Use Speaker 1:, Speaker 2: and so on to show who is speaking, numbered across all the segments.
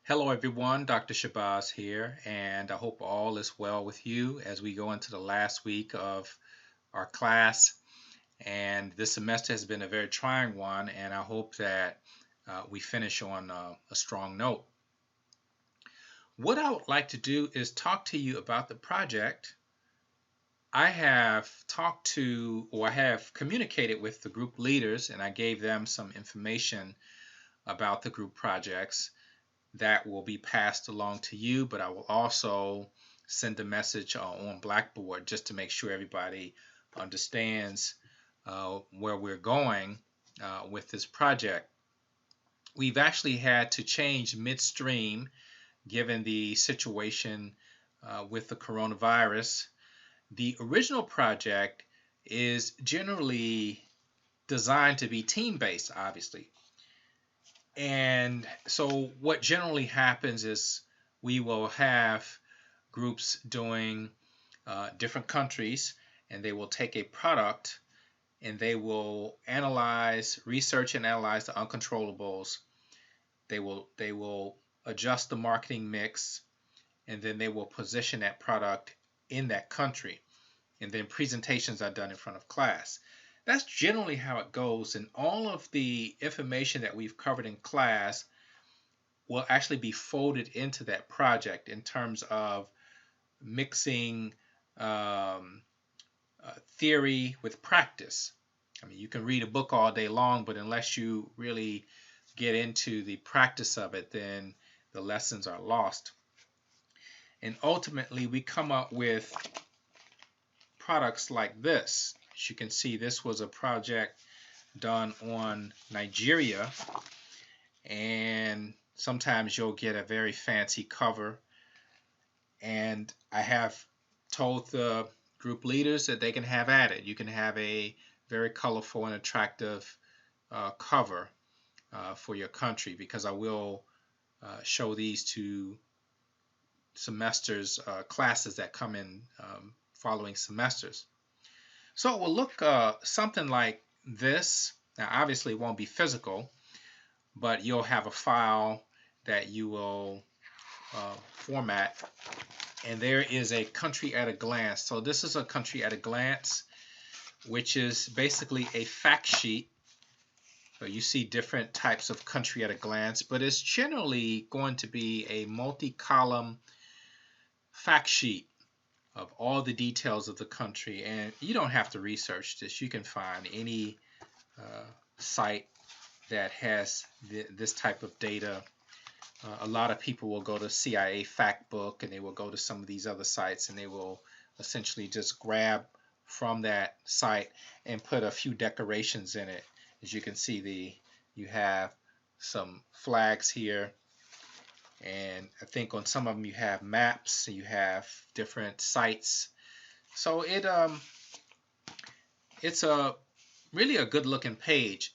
Speaker 1: Hello everyone, Dr. Shabazz here, and I hope all is well with you as we go into the last week of our class. And this semester has been a very trying one, and I hope that we finish on a strong note. What I would like to do is talk to you about the project. I have talked to, or I have communicated with the group leaders, and I gave them some information about the group projects that will be passed along to you, but I will also send a message on Blackboard just to make sure everybody understands where we're going with this project. We've actually had to change midstream given the situation with the coronavirus. The original project is generally designed to be team-based, obviously. And so what generally happens is we will have groups doing different countries, and they will take a product and they will research and analyze the uncontrollables. They will adjust the marketing mix, and then they will position that product in that country. And then presentations are done in front of class. That's generally how it goes, and all of the information that we've covered in class will actually be folded into that project in terms of mixing theory with practice. I mean, you can read a book all day long, but unless you really get into the practice of it, then the lessons are lost. And ultimately, we come up with products like this. As you can see, this was a project done on Nigeria, and sometimes you'll get a very fancy cover, and I have told the group leaders that they can have at it. You can have a very colorful and attractive cover for your country, because I will show these to semesters, classes that come in following semesters. So it will look something like this. Now, obviously, it won't be physical, but you'll have a file that you will format, and there is a country at a glance. So this is a country at a glance, which is basically a fact sheet. So you see different types of country at a glance, but it's generally going to be a multi-column fact sheet of all the details of the country. And you don't have to research this. You can find any site that has this type of data. A lot of people will go to CIA Factbook, and they will go to some of these other sites, and they will essentially just grab from that site and put a few decorations in it. As you can see, you have some flags here, and I think on some of them you have maps, you have different sites. So it's really a good looking page.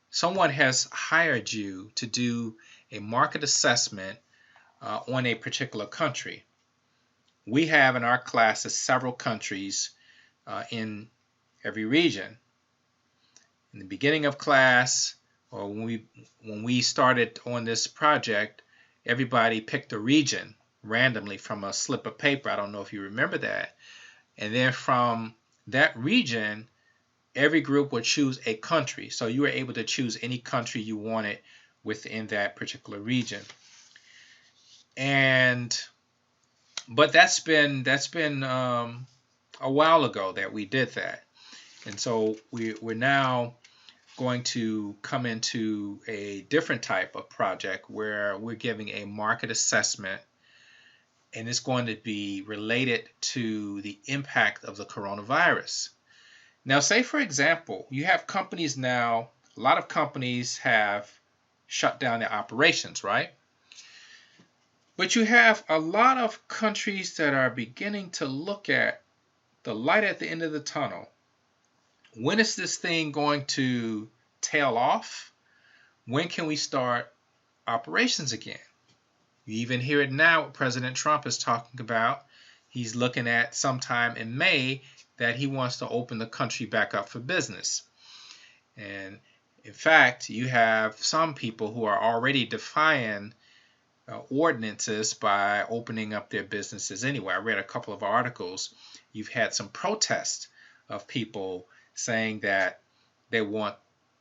Speaker 1: Someone has hired you to do a market assessment on a particular country. We have in our classes several countries in every region. In the beginning of class, or when we started on this project, everybody picked a region randomly from a slip of paper. I don't know if you remember that. And then from that region, every group would choose a country. So you were able to choose any country you wanted within that particular region. But that's been a while ago that we did that. And so we're now going to come into a different type of project where we're giving a market assessment, and it's going to be related to the impact of the coronavirus. Now, say for example, you have companies now, a lot of companies have shut down their operations, right? But you have a lot of countries that are beginning to look at the light at the end of the tunnel. When is this thing going to tail off? When can we start operations again? You even hear it now, what President Trump is talking about. He's looking at sometime in May that he wants to open the country back up for business. And In fact, you have some people who are already defying ordinances by opening up their businesses anyway. I read a couple of articles. You've had some protests of people saying that they want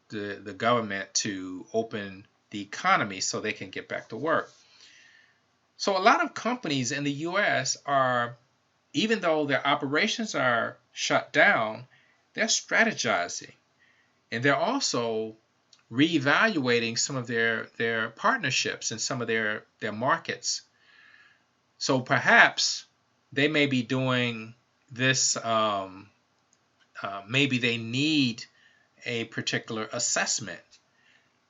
Speaker 1: the government to open the economy so they can get back to work. So a lot of companies in the U.S. are, even though their operations are shut down, they're strategizing. And they're also reevaluating some of their partnerships in some of their markets. So perhaps they may be doing this, maybe they need a particular assessment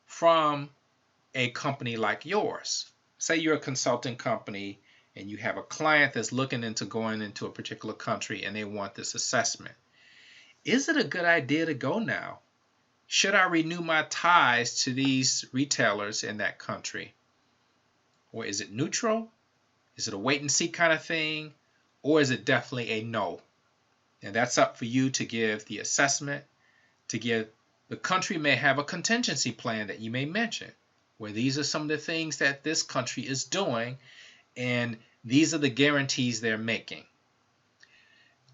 Speaker 1: from a company like yours. Say you're a consulting company and you have a client that's looking into going into a particular country and they want this assessment. Is it a good idea to go now? Should I renew my ties to these retailers in that country? Or is it neutral? Is it a wait and see kind of thing? Or is it definitely a no? And that's up for you to give the assessment, to give. The country may have a contingency plan that you may mention, where these are some of the things that this country is doing, and these are the guarantees they're making.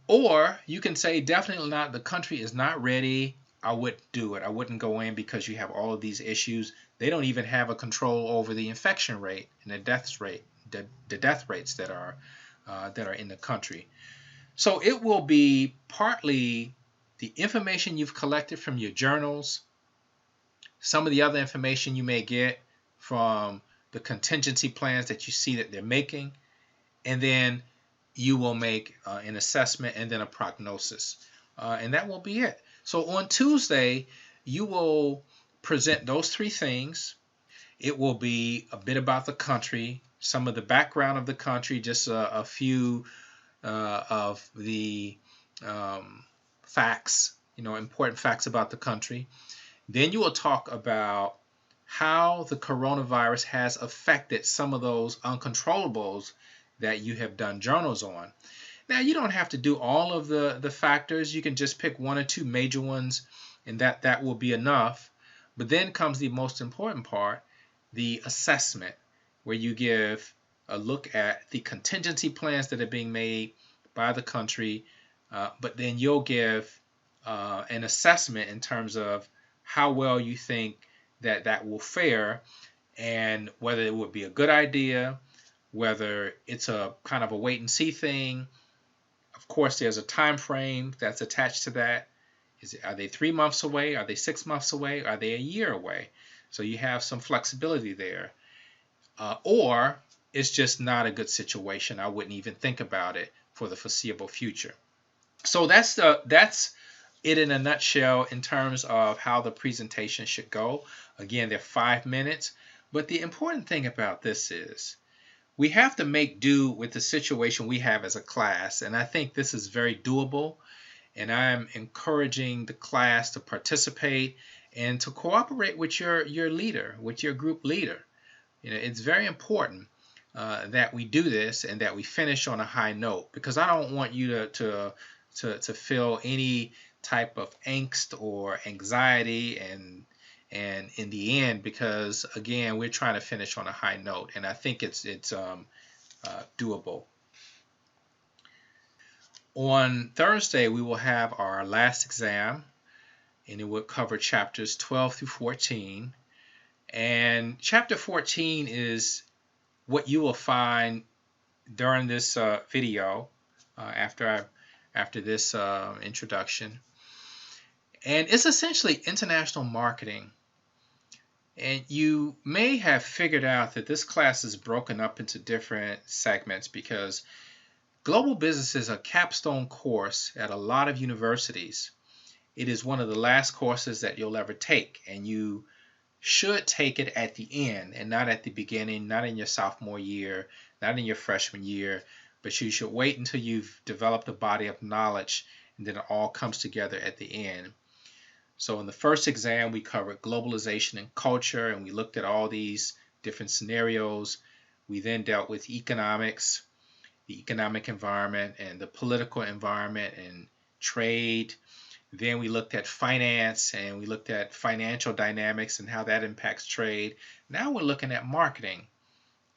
Speaker 1: Or you can say, definitely not, the country is not ready. I wouldn't do it. I wouldn't go in because you have all of these issues. They don't even have a control over the infection rate and the death rates that are in the country. So it will be partly the information you've collected from your journals, some of the other information you may get from the contingency plans that you see that they're making, and then you will make an assessment and then a prognosis. And that will be it. So on Tuesday, you will present those three things. It will be a bit about the country, some of the background of the country, just a few of the facts, important facts about the country. Then you will talk about how the coronavirus has affected some of those uncontrollables that you have done journals on. Now, you don't have to do all of the factors. You can just pick one or two major ones, and that will be enough. But then comes the most important part, the assessment, where you give a look at the contingency plans that are being made by the country, but then you'll give an assessment in terms of how well you think that will fare, and whether it would be a good idea, whether it's a kind of a wait and see thing. Of course, there's a time frame that's attached to that. Are they 3 months away? Are they 6 months away? Are they a year away? So you have some flexibility there. Or it's just not a good situation. I wouldn't even think about it for the foreseeable future. So that's it in a nutshell in terms of how the presentation should go. Again, they're 5 minutes. But the important thing about this is we have to make do with the situation we have as a class. And I think this is very doable. And I'm encouraging the class to participate and to cooperate with your leader, with your group leader. It's very important that we do this and that we finish on a high note, because I don't want you to feel any type of angst or anxiety and in the end, because again, we're trying to finish on a high note, and I think it's doable. On Thursday, we will have our last exam, and it will cover chapters 12 through 14. And chapter 14 is what you will find during this video after this introduction. And it's essentially international marketing. And you may have figured out that this class is broken up into different segments because global business is a capstone course at a lot of universities. It is one of the last courses that you'll ever take, and you should take it at the end and not at the beginning, not in your sophomore year, not in your freshman year, but you should wait until you've developed a body of knowledge, and then it all comes together at the end. So in the first exam, we covered globalization and culture, and we looked at all these different scenarios. We then dealt with economics, the economic environment, and the political environment, and trade. Then we looked at finance, and we looked at financial dynamics and how that impacts trade. Now we're looking at marketing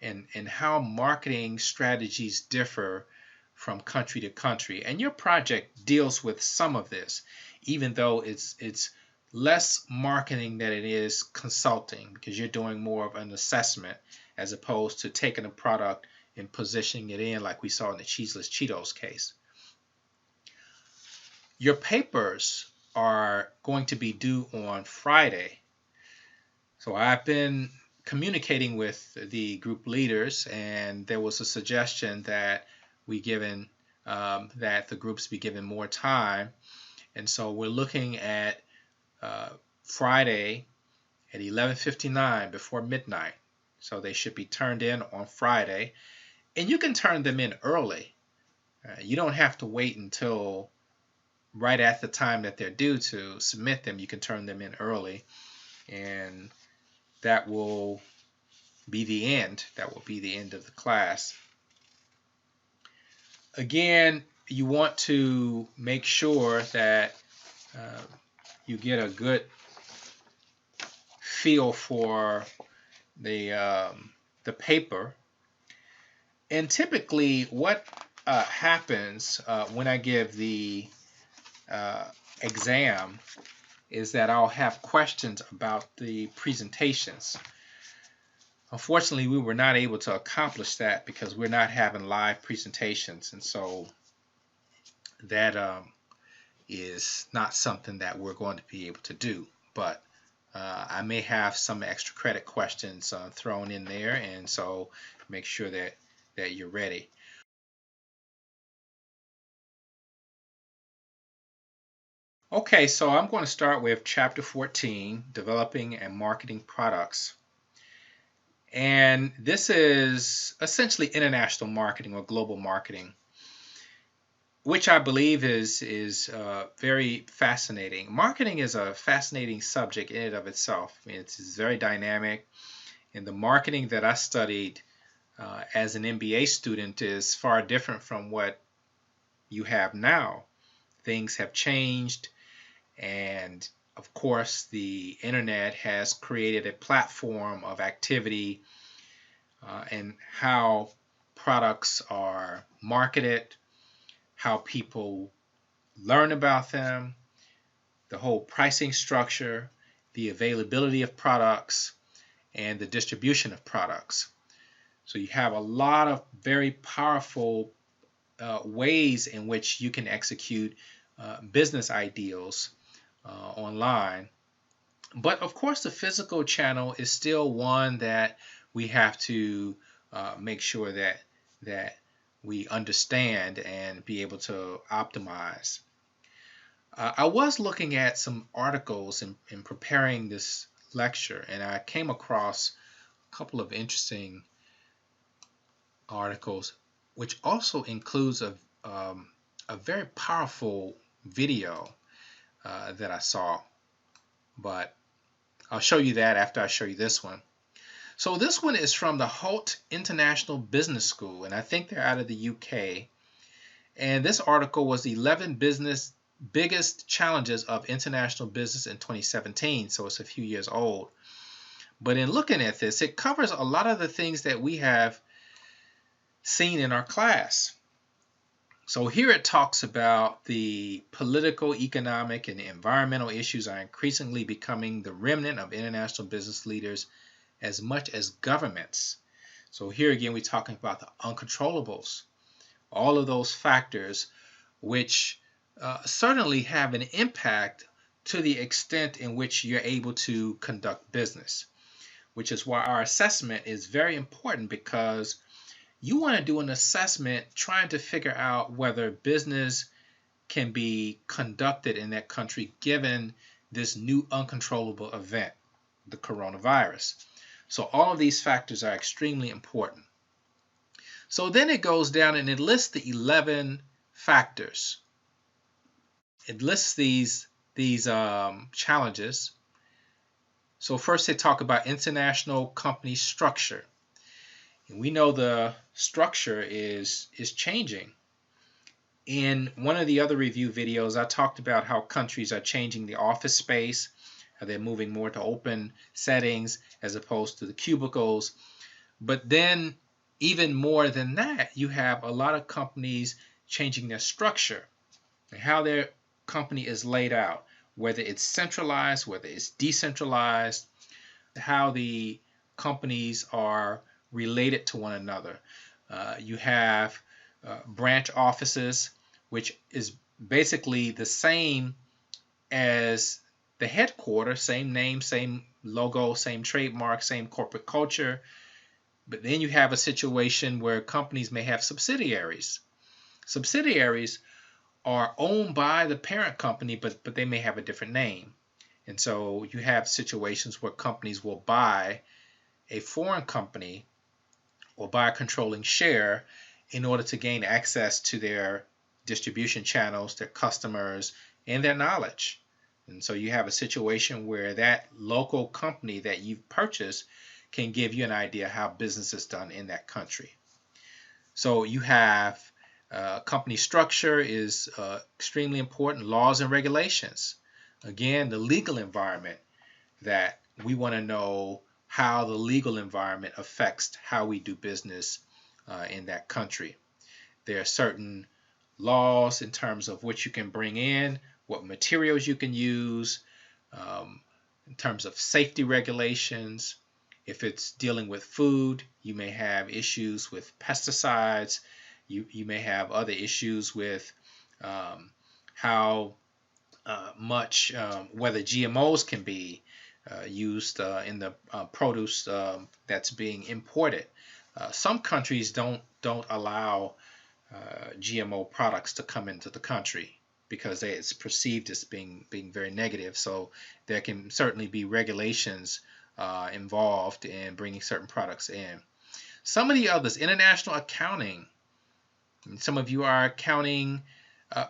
Speaker 1: and how marketing strategies differ from country to country. And your project deals with some of this, even though it's less marketing than it is consulting, because you're doing more of an assessment as opposed to taking a product and positioning it in like we saw in the Cheeseless Cheetos case. Your papers are going to be due on Friday. So I've been communicating with the group leaders, and there was a suggestion that that the groups be given more time. And so we're looking at Friday at 11:59 before midnight. So they should be turned in on Friday. And you can turn them in early. You don't have to wait until right at the time that they're due to submit them. You can turn them in early, and that will be the end. That will be the end of the class. Again, you want to make sure that you get a good feel for the paper. And typically what happens when I give the exam is that I'll have questions about the presentations. Unfortunately, we were not able to accomplish that because we're not having live presentations, and so that is not something that we're going to be able to do. But I may have some extra credit questions thrown in there, and so make sure that you're ready. Okay, so I'm going to start with Chapter 14, Developing and Marketing Products. And this is essentially international marketing or global marketing, which I believe is very fascinating. Marketing is a fascinating subject in and of itself. I mean, it's very dynamic, and the marketing that I studied as an MBA student is far different from what you have now. Things have changed, and of course the internet has created a platform of activity and how products are marketed, how people learn about them, the whole pricing structure, the availability of products, and the distribution of products. So you have a lot of very powerful ways in which you can execute business ideals online. But of course, the physical channel is still one that we have to make sure that we understand and be able to optimize. I was looking at some articles in preparing this lecture, and I came across a couple of interesting articles, which also includes a very powerful video that I saw. But I'll show you that after I show you this one. So this one is from the Holt International Business School, and I think they're out of the UK. And this article was the 11 biggest challenges of international business in 2017, so it's a few years old. But in looking at this, it covers a lot of the things that we have seen in our class. So here it talks about the political, economic, and environmental issues are increasingly becoming the remnant of international business leaders as much as governments. So here again, we're talking about the uncontrollables, all of those factors which certainly have an impact to the extent in which you're able to conduct business, which is why our assessment is very important, because you want to do an assessment trying to figure out whether business can be conducted in that country given this new uncontrollable event, the coronavirus. So all of these factors are extremely important. So then it goes down and it lists the 11 factors. It lists these challenges. So first they talk about international company structure. And we know the structure is changing. In one of the other review videos, I talked about how countries are changing the office space. They're moving more to open settings as opposed to the cubicles. But then, even more than that, you have a lot of companies changing their structure and how their company is laid out, whether it's centralized, whether it's decentralized, how the companies are related to one another. You have branch offices, which is basically the same as the headquarters, same name, same logo, same trademark, same corporate culture. But then you have a situation where companies may have subsidiaries. Subsidiaries are owned by the parent company, but they may have a different name. And so you have situations where companies will buy a foreign company or buy a controlling share in order to gain access to their distribution channels, their customers, and their knowledge. And so you have a situation where that local company that you've purchased can give you an idea how business is done in that country. So you have company structure is extremely important, laws and regulations. Again, the legal environment, that we want to know how the legal environment affects how we do business in that country. There are certain laws in terms of what you can bring in, what materials you can use, in terms of safety regulations. If it's dealing with food, you may have issues with pesticides. You may have other issues with how much, whether GMOs can be used in the produce that's being imported. Some countries don't allow GMO products to come into the country because it's perceived as being very negative. So there can certainly be regulations involved in bringing certain products in. Some of the others, international accounting. Some of you are accounting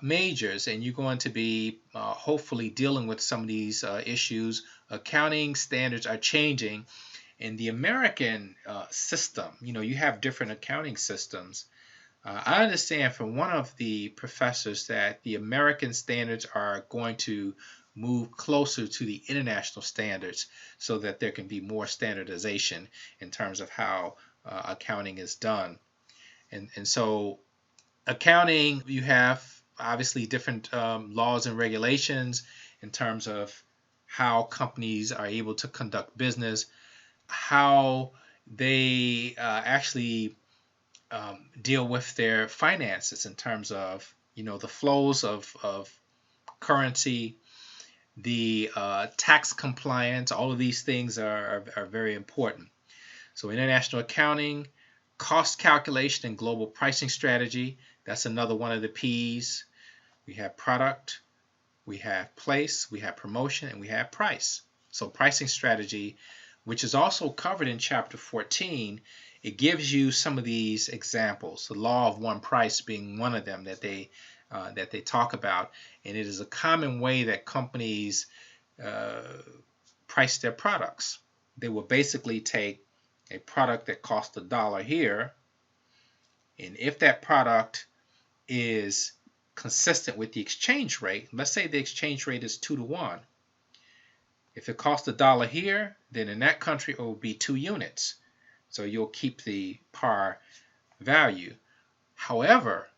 Speaker 1: majors, and you're going to be hopefully dealing with some of these issues. Accounting standards are changing. In the American system, you have different accounting systems. I understand from one of the professors that the American standards are going to move closer to the international standards so that there can be more standardization in terms of how accounting is done. And so accounting, you have obviously different laws and regulations in terms of how companies are able to conduct business, how they actually deal with their finances in terms of the flows of currency, the tax compliance. All of these things are very important. So international accounting, cost calculation and global pricing strategy, that's another one of the P's. We have product, we have place, we have promotion, and we have price. So pricing strategy, which is also covered in chapter 14, it gives you some of these examples, the law of one price being one of them that they talk about. And it is a common way that companies price their products. They will basically take a product that costs $1 here, and if that product is consistent with the exchange rate, let's say the exchange rate is 2 to 1. If it costs $1 here, then in that country it will be 2 units. So you'll keep the par value. However,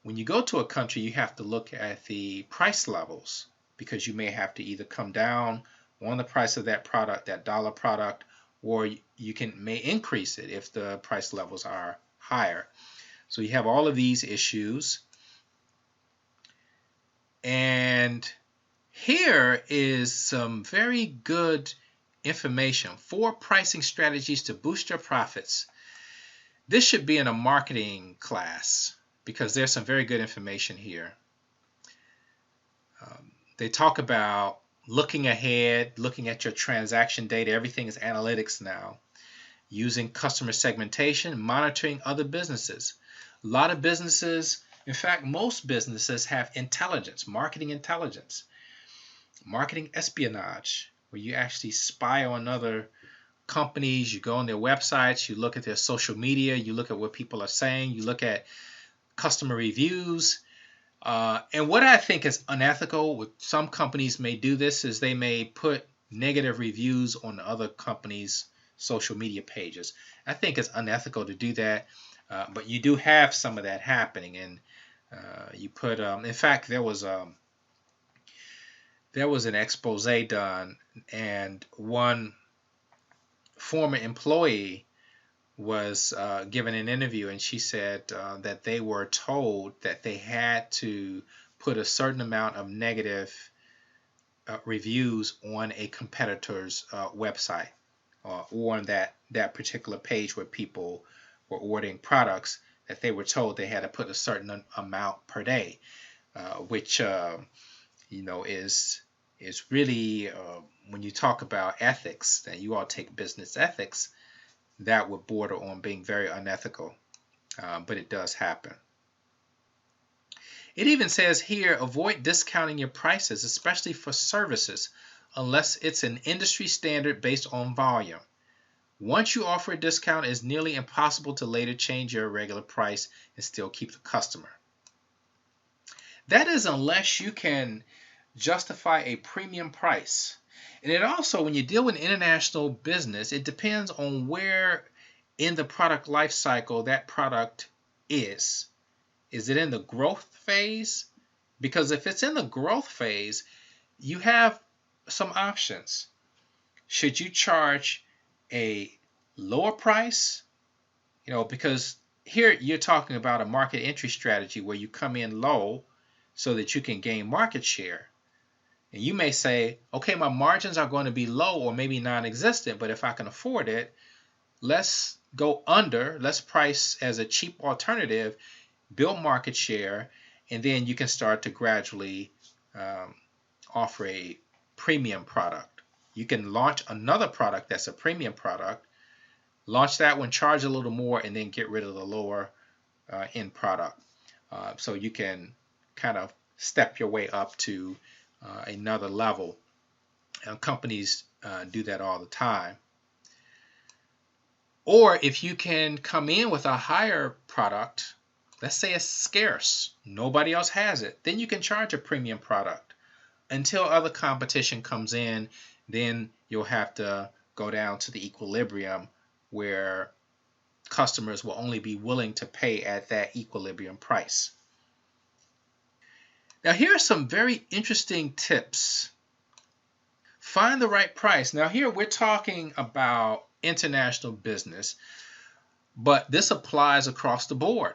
Speaker 1: when you go to a country, you have to look at the price levels, because you may have to either come down on the price of that product, that dollar product, or you may increase it if the price levels are higher. So you have all of these issues. And here is some very good information. 4 pricing strategies to boost your profits. This should be in a marketing class because there's some very good information here. They talk about looking ahead, looking at your transaction data. Everything is analytics now. Using customer segmentation, monitoring other businesses. A lot of businesses, in fact, most businesses have intelligence, marketing intelligence, marketing espionage, where you actually spy on other companies. You go on their websites, you look at their social media, you look at what people are saying, you look at customer reviews. And what I think is unethical, with some companies may do this, is they may put negative reviews on other companies' social media pages. I think it's unethical to do that, but you do have some of that happening. And you put, in fact, there was an expose done, and one former employee was given an interview, and she said that they were told that they had to put a certain amount of negative reviews on a competitor's website or on that particular page where people were ordering products, that they were told they had to put a certain amount per day, which is really, when you talk about ethics, that you all take business ethics, that would border on being very unethical, but it does happen. It even says here, avoid discounting your prices, especially for services, unless it's an industry standard based on volume. Once you offer a discount, it's nearly impossible to later change your regular price and still keep the customer. That is, unless you can justify a premium price. And it also, when you deal with international business, it depends on where in the product life cycle that product is. Is it in the growth phase? Because if it's in the growth phase, you have some options. Should you charge a lower price? Because here you're talking about a market entry strategy where you come in low so that you can gain market share. And you may say, okay, my margins are going to be low or maybe non-existent, but if I can afford it, let's go under, let's price as a cheap alternative, build market share, and then you can start to gradually offer a premium product. You can launch another product that's a premium product, launch that one, charge a little more, and then get rid of the lower end product. So you can kind of step your way up to another level. Companies do that all the time. Or if you can come in with a higher product, let's say it's scarce, nobody else has it, then you can charge a premium product until other competition comes in. Then you'll have to go down to the equilibrium where customers will only be willing to pay at that equilibrium price. Now, here are some very interesting tips. Find the right price. Now, here we're talking about international business, but this applies across the board,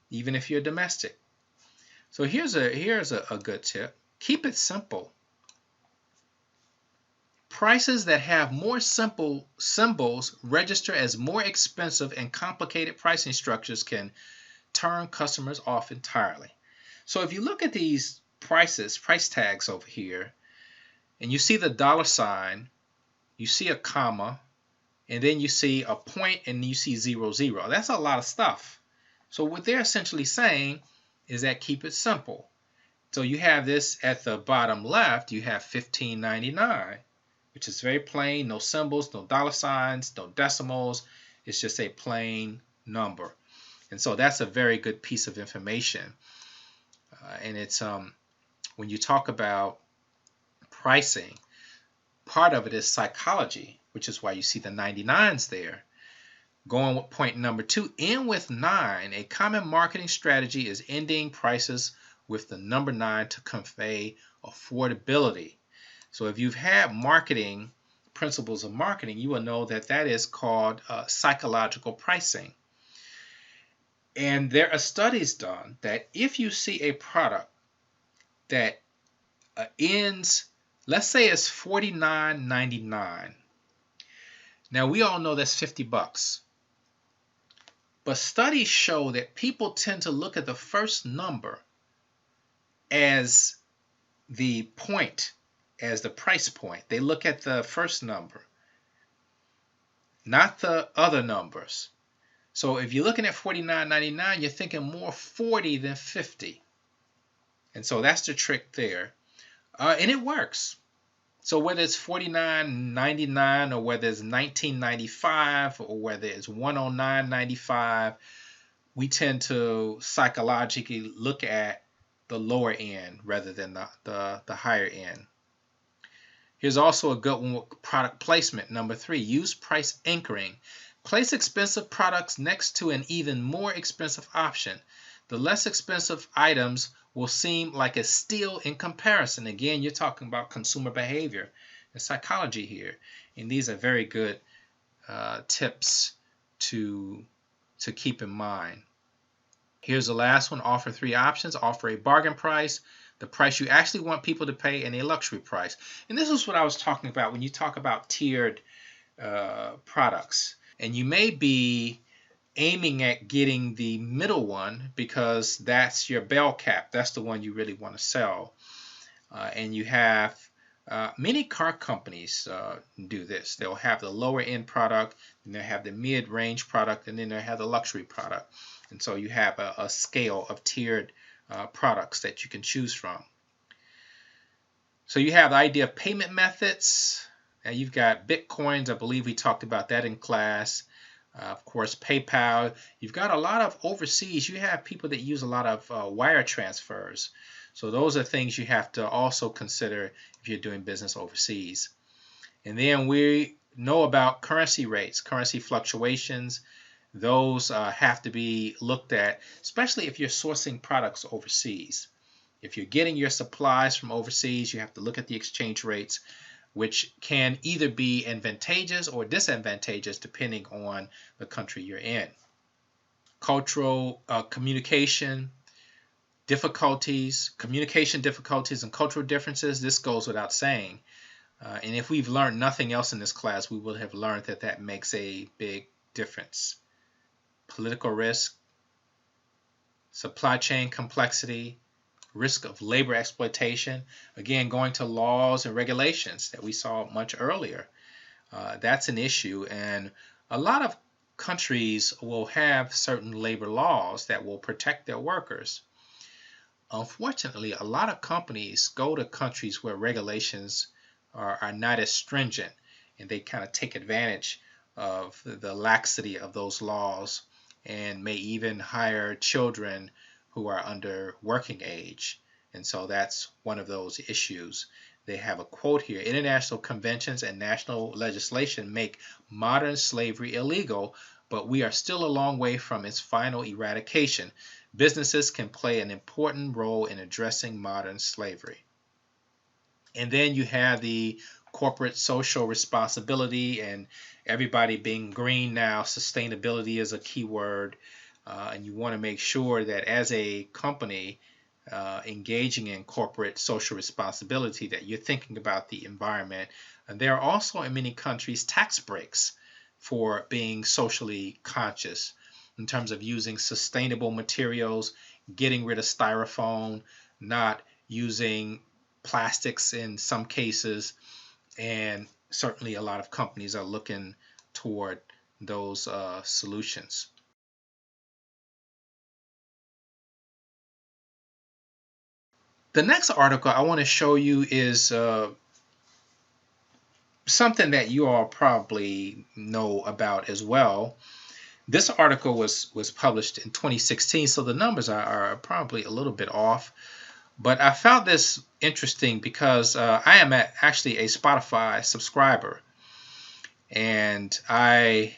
Speaker 1: even if you're domestic. So here's a good tip. Keep it simple. Prices that have more simple symbols register as more expensive, and complicated pricing structures can turn customers off entirely. So if you look at these price tags over here, and you see the $, you see a comma, and then you see a point, and you see 00. That's a lot of stuff. So what they're essentially saying is that keep it simple. So you have this at the bottom left, you have $15.99, which is very plain, no symbols, no $, no decimals. It's just a plain number. And so that's a very good piece of information. And it's when you talk about pricing, part of it is psychology, which is why you see the 99s there. Going with point number 2, end with 9. A common marketing strategy is ending prices with the number 9 to convey affordability. So if you've had marketing, principles of marketing, you will know that that is called psychological pricing. And there are studies done that if you see a product that ends, let's say it's $49.99. Now we all know that's $50. But studies show that people tend to look at the first number as the point, as the price point. They look at the first number, not the other numbers. So if you're looking at $49.99, you're thinking more 40 than 50. And so that's the trick there. And it works. So whether it's $49.99 or whether it's $19.95 or whether it's $109.95, we tend to psychologically look at the lower end rather than the higher end. Here's also a good one with product placement. Number 3, use price anchoring. Place expensive products next to an even more expensive option. The less expensive items will seem like a steal in comparison. Again, you're talking about consumer behavior and psychology here. And these are very good tips to keep in mind. Here's the last one. Offer 3 options. Offer a bargain price, the price you actually want people to pay, and a luxury price. And this is what I was talking about when you talk about tiered products. And you may be aiming at getting the middle one because that's your bell cap. That's the one you really want to sell. And you have many car companies do this. They'll have the lower end product, and they'll have the mid-range product, and then they'll have the luxury product. And so you have a scale of tiered products that you can choose from. So you have the idea of payment methods. Now you've got Bitcoins. I believe we talked about that in class. Of course, PayPal. You've got a lot of overseas. You have people that use a lot of wire transfers. So those are things you have to also consider if you're doing business overseas. And then we know about currency rates, currency fluctuations. Those have to be looked at, especially if you're sourcing products overseas. If you're getting your supplies from overseas, you have to look at the exchange rates, which can either be advantageous or disadvantageous depending on the country you're in. Cultural communication difficulties, and cultural differences, this goes without saying. And if we've learned nothing else in this class, we will have learned that that makes a big difference. Political risk, supply chain complexity, risk of labor exploitation. Again, going to laws and regulations that we saw much earlier. That's an issue, and a lot of countries will have certain labor laws that will protect their workers. Unfortunately, a lot of companies go to countries where regulations are not as stringent, and they kind of take advantage of the laxity of those laws and may even hire children who are under working age. And so that's one of those issues. They have a quote here: international conventions and national legislation make modern slavery illegal, but we are still a long way from its final eradication. Businesses can play an important role in addressing modern slavery. And then you have the corporate social responsibility, and everybody being green now. Sustainability is a key word, and you want to make sure that as a company engaging in corporate social responsibility, that you're thinking about the environment. And there are also in many countries tax breaks for being socially conscious in terms of using sustainable materials, getting rid of styrofoam, not using plastics in some cases, and certainly a lot of companies are looking toward those solutions. The next article I want to show you is something that you all probably know about as well. This article was published in 2016, so the numbers are probably a little bit off. But I found this interesting because I am actually a Spotify subscriber, and I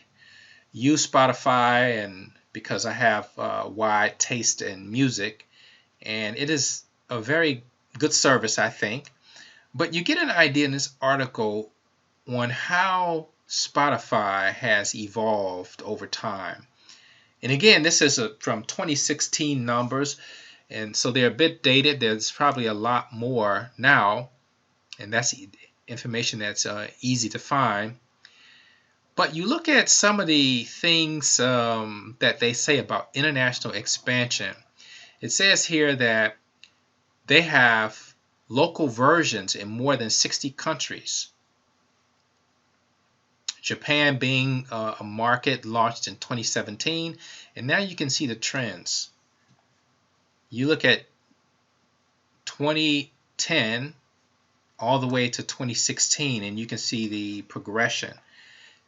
Speaker 1: use Spotify and because I have wide taste in music, and it is a very good service, I think. But you get an idea in this article on how Spotify has evolved over time. And again, this is from 2016 numbers, and so they're a bit dated. There's probably a lot more now, and that's information that's easy to find. But you look at some of the things that they say about international expansion. It says here that they have local versions in more than 60 countries. Japan being a market launched in 2017, and now you can see the trends. You look at 2010 all the way to 2016, and you can see the progression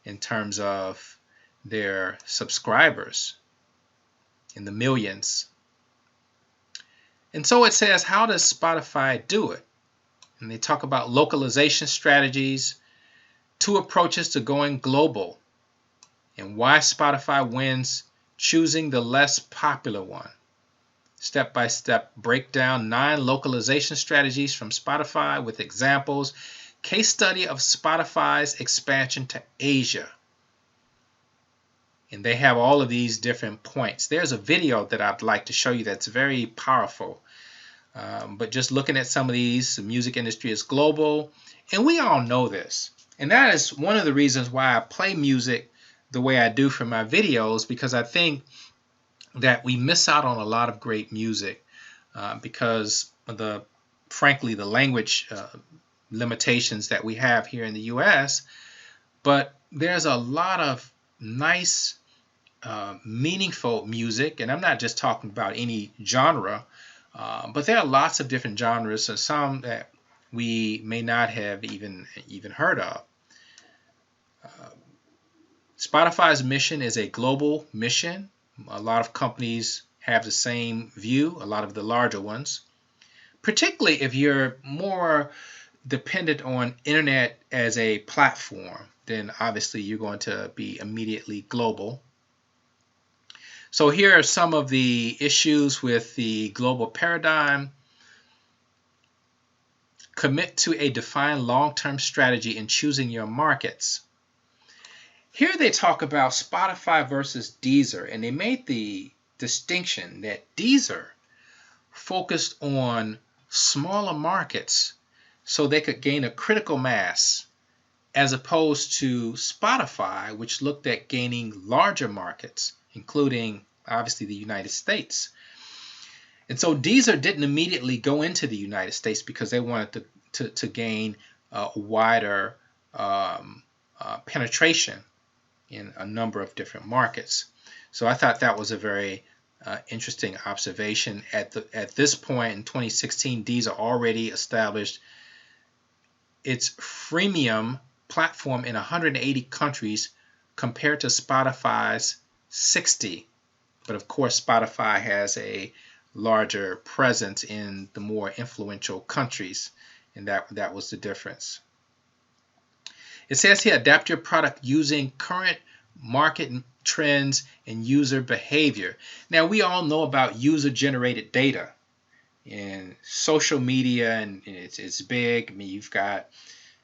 Speaker 1: in terms of their subscribers in the millions. And so it says, how does Spotify do it? And they talk about localization strategies, 2 approaches to going global, and why Spotify wins choosing the less popular one. Step-by-step breakdown, 9 localization strategies from Spotify with examples, case study of Spotify's expansion to Asia. And they have all of these different points. There's a video that I'd like to show you that's very powerful. But just looking at some of these, the music industry is global, and we all know this. And that is one of the reasons why I play music the way I do for my videos, because I think that we miss out on a lot of great music because of frankly, the language limitations that we have here in the U.S. But there's a lot of nice, meaningful music, and I'm not just talking about any genre. But there are lots of different genres, and some that we may not have even heard of. Spotify's mission is a global mission. A lot of companies have the same view, a lot of the larger ones. Particularly if you're more dependent on internet as a platform, then obviously you're going to be immediately global. So here are some of the issues with the global paradigm. Commit to a defined long-term strategy in choosing your markets. Here they talk about Spotify versus Deezer, and they made the distinction that Deezer focused on smaller markets so they could gain a critical mass, as opposed to Spotify, which looked at gaining larger markets, including obviously the United States. And so Deezer didn't immediately go into the United States because they wanted to gain a wider penetration in a number of different markets. So I thought that was a very interesting observation. At this point in 2016, Deezer already established its freemium platform in 180 countries compared to Spotify's 60. But of course, Spotify has a larger presence in the more influential countries, and that was the difference. It says here, adapt your product using current market trends and user behavior. Now, we all know about user-generated data in social media, and it's big. I mean, you've got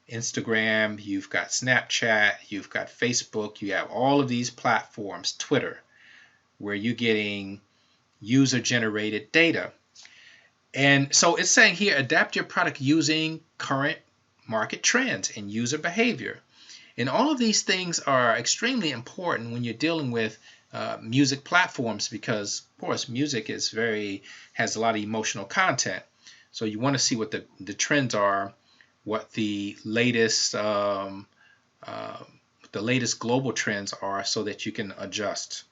Speaker 1: Instagram, you've got Snapchat, you've got Facebook, you have all of these platforms, Twitter, where you're getting user-generated data. And so it's saying here, adapt your product using current market trends and user behavior. And all of these things are extremely important when you're dealing with music platforms, because, of course, music has a lot of emotional content. So you want to see what the trends are, what the latest global trends are, so that you can adjust.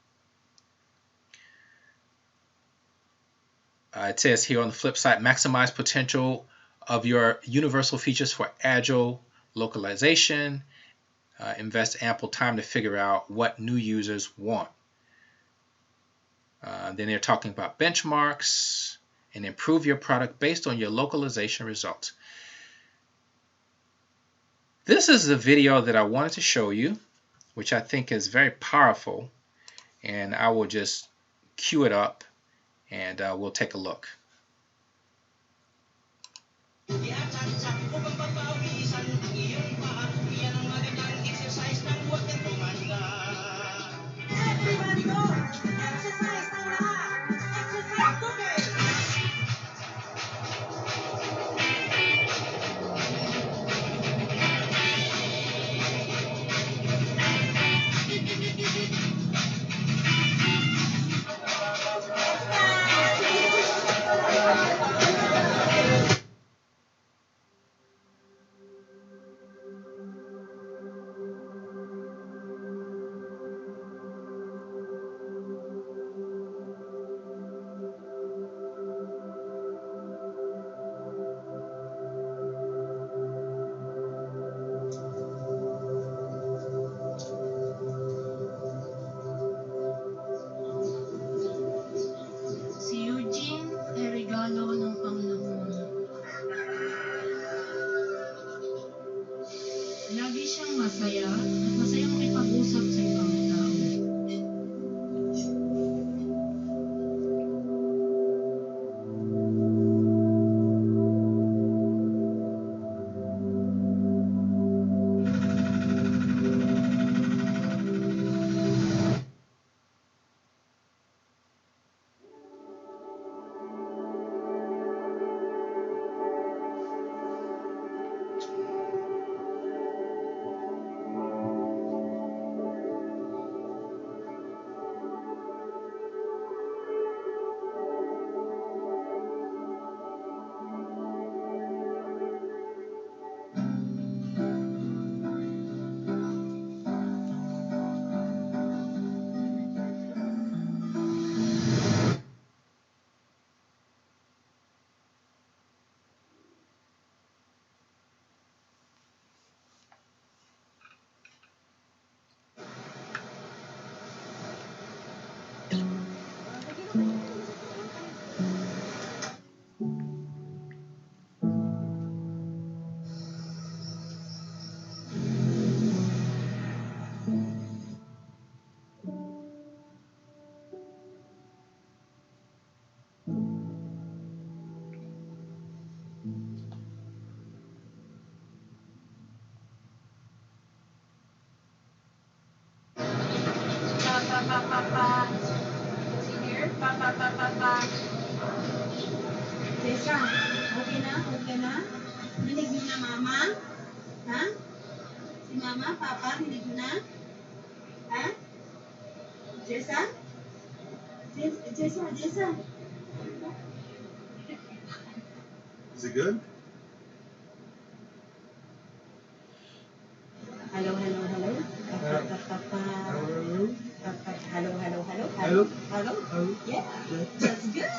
Speaker 1: It says here on the flip side, maximize potential of your universal features for agile localization. Invest ample time to figure out what new users want. Then they're talking about benchmarks and improve your product based on your localization results. This is the video that I wanted to show you, which I think is very powerful, and I will just cue it up and we'll take a look.
Speaker 2: Lagi siyang masaya at masayang makipag-usap sa ibang tao. Tessa, okay na? Okay na? Dinig mo na mama? Ha? Si mama, papa, dinig mo na? Ha? Tessa? Tessa.
Speaker 3: Is it good?
Speaker 2: Hello.
Speaker 3: Hello.
Speaker 2: Hello. Yeah, that's good.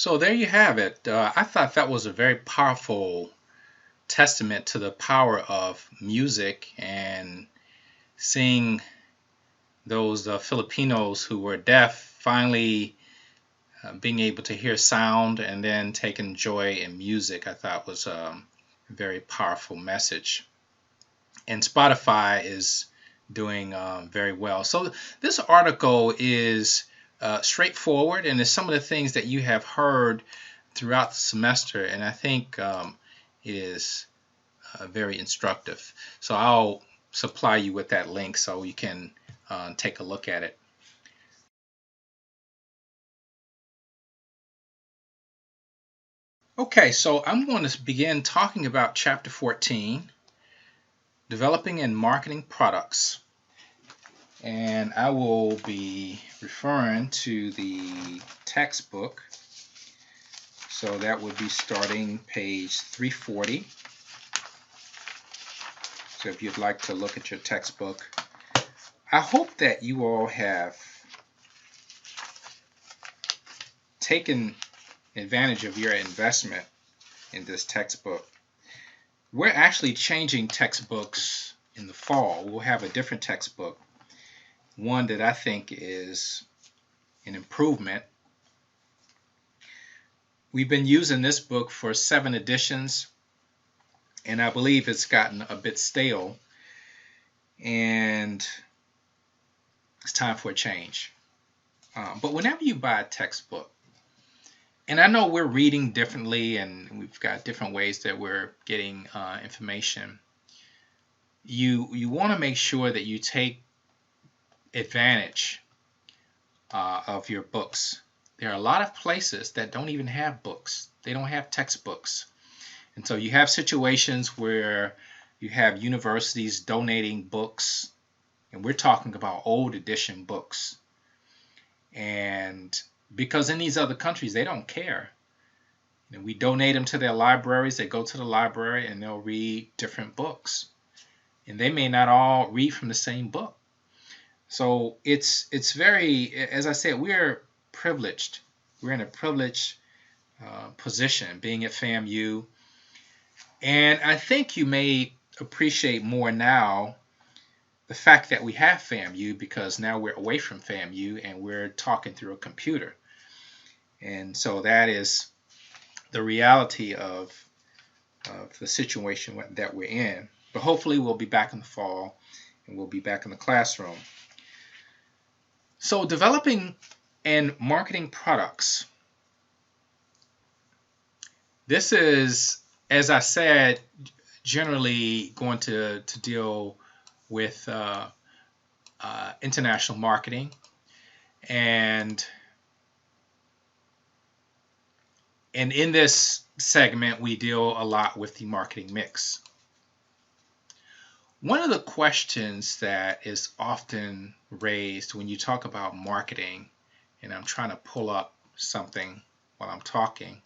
Speaker 1: So there you have it. I thought that was a very powerful testament to the power of music, and seeing those Filipinos who were deaf finally being able to hear sound and then taking joy in music, I thought was a very powerful message. And Spotify is doing very well. So this article is straightforward, and it's some of the things that you have heard throughout the semester, and I think it is very instructive. So I'll supply you with that link so you can take a look at it. Okay, so I'm going to begin talking about Chapter 14, Developing and Marketing Products. And I will be referring to the textbook. So that would be starting page 340. So if you'd like to look at your textbook, I hope that you all have taken advantage of your investment in this textbook. We're actually changing textbooks in the fall. We'll have a different textbook, one that I think is and improvement. We've been using this book for 7 editions, and I believe it's gotten a bit stale, and it's time for a change. But whenever you buy a textbook, and I know we're reading differently and we've got different ways that we're getting information, you want to make sure that you take advantage of your books. There are a lot of places that don't even have books. They don't have textbooks. And so you have situations where you have universities donating books, and we're talking about old edition books. And because in these other countries, they don't care. We donate them to their libraries. They go to the library and they'll read different books. And they may not all read from the same book. So it's very, as I said, we're privileged. We're in a privileged position being at FAMU. And I think you may appreciate more now the fact that we have FAMU, because now we're away from FAMU and we're talking through a computer. And so that is the reality of the situation that we're in. But hopefully we'll be back in the fall and we'll be back in the classroom. So developing and marketing products. This is, as I said, generally going to deal with international marketing, and in this segment we deal a lot with the marketing mix. One of the questions that is often raised when you talk about marketing, and I'm trying to pull up something while I'm talking,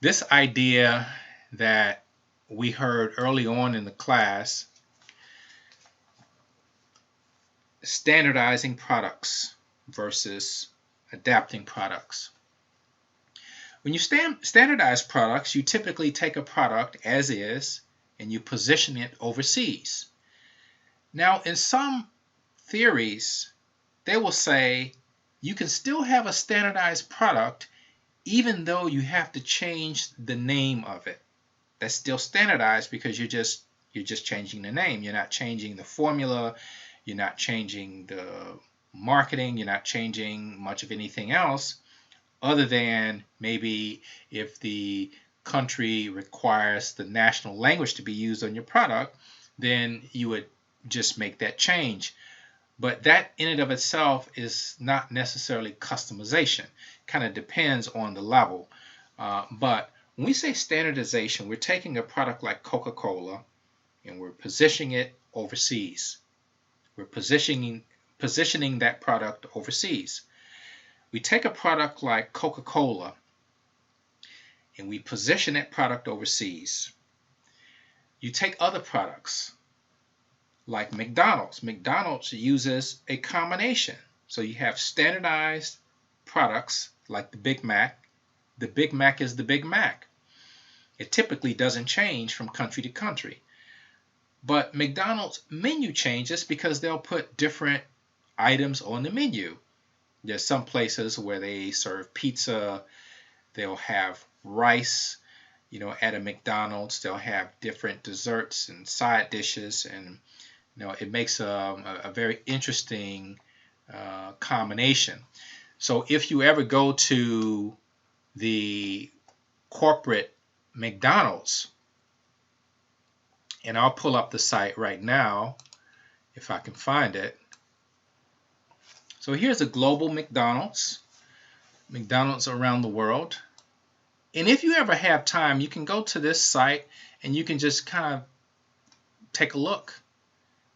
Speaker 1: this idea that we heard early on in the class, standardizing products versus adapting products. When you standardize products, you typically take a product as is and you position it overseas. Now, in some theories, they will say you can still have a standardized product even though you have to change the name of it. That's still standardized because you're just changing the name. You're not changing the formula. You're not changing the marketing. You're not changing much of anything else, other than maybe if the country requires the national language to be used on your product, then you would just make that change. But that in and of itself is not necessarily customization. Kind of depends on the level. But when we say standardization, we're taking a product like Coca-Cola and we're positioning it overseas. We're positioning that product overseas. We take a product like Coca-Cola and we position that product overseas. You take other products like McDonald's. McDonald's uses a combination. So you have standardized products like the Big Mac. The Big Mac is the Big Mac. It typically doesn't change from country to country. But McDonald's menu changes because they'll put different items on the menu. There's some places where they serve pizza. They'll have rice. At a McDonald's, they'll have different desserts and side dishes, and it makes a very interesting combination. So if you ever go to the corporate McDonald's, and I'll pull up the site right now if I can find it. So here's a global McDonald's around the world. And if you ever have time, you can go to this site and you can just kind of take a look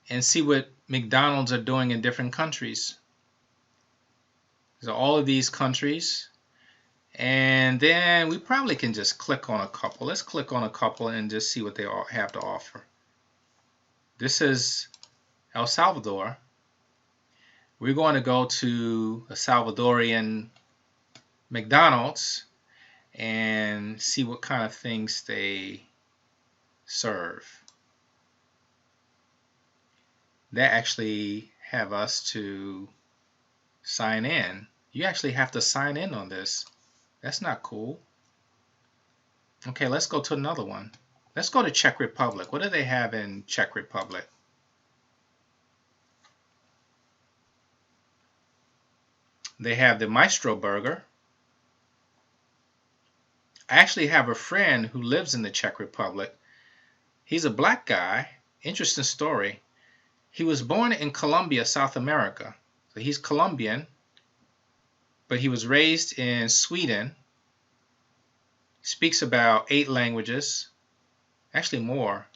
Speaker 1: and see what McDonald's are doing in different countries. So all of these countries, and then we probably can just click on a couple. Let's click on a couple and just see what they all have to offer. This is El Salvador. We're going to go to a Salvadorian McDonald's and see what kind of things they serve. They actually have us to Sign in. You actually have to sign in on this. That's not cool. Okay, let's go to another one. Let's go to Czech Republic. What do they have in Czech Republic? They have the Maestro Burger. I actually have a friend who lives in the Czech Republic. He's a black guy. Interesting story. He was born in Colombia, South America. So he's Colombian, but he was raised in Sweden. Speaks about 8 languages, actually more.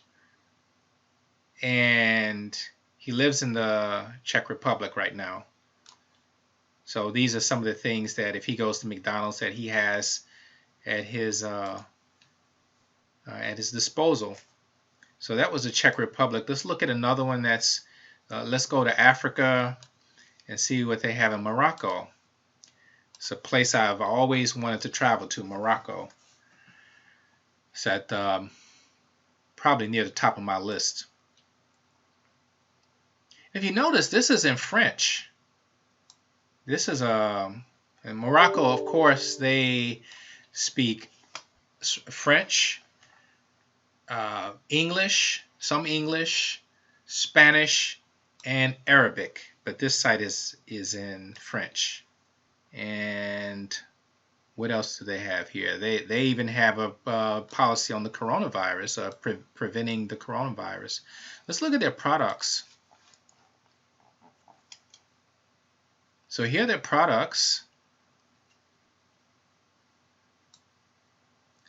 Speaker 1: And he lives in the Czech Republic right now. So these are some of the things that if he goes to McDonald's that he has at his disposal. So that was the Czech Republic. Let's look at another one that's, let's go to Africa and see what they have in Morocco. It's a place I've always wanted to travel to, Morocco. It's at probably near the top of my list. If you notice, this is in French. This is in Morocco, of course, they speak French, English, some English, Spanish, and Arabic. But this site is in French. And what else do they have here? They even have a policy on the coronavirus, preventing the coronavirus. Let's look at their products. So here are their products.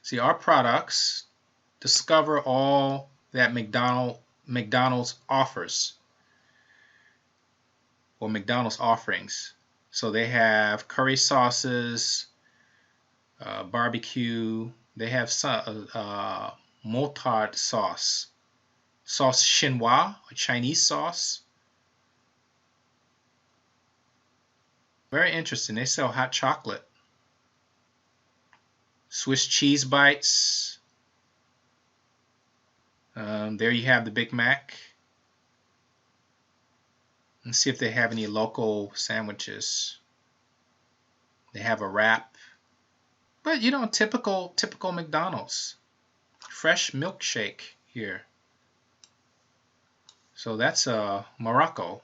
Speaker 1: See, our products discover all that McDonald's offers, or McDonald's offerings. So they have curry sauces, barbecue. They have motard sauce, sauce chinois, a Chinese sauce. Very interesting. They sell hot chocolate, Swiss cheese bites. There you have the Big Mac. Let's see if they have any local sandwiches. They have a wrap, but you know, typical McDonald's. Fresh milkshake here. So that's Morocco.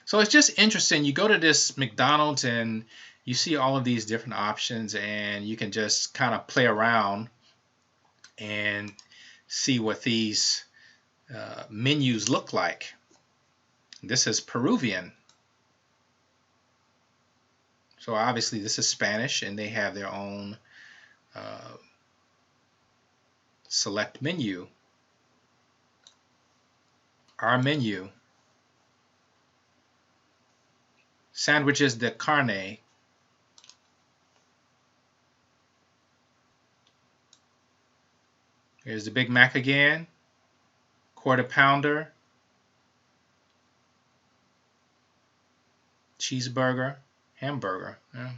Speaker 1: So it's just interesting. You go to this McDonald's and you see all of these different options, and you can just kind of play around and see what these menus look like. This is Peruvian. So obviously this is Spanish, and they have their own select menu. Our menu. Sandwiches de carne. Here's the Big Mac again. Quarter pounder. Cheeseburger. Hamburger. Yeah.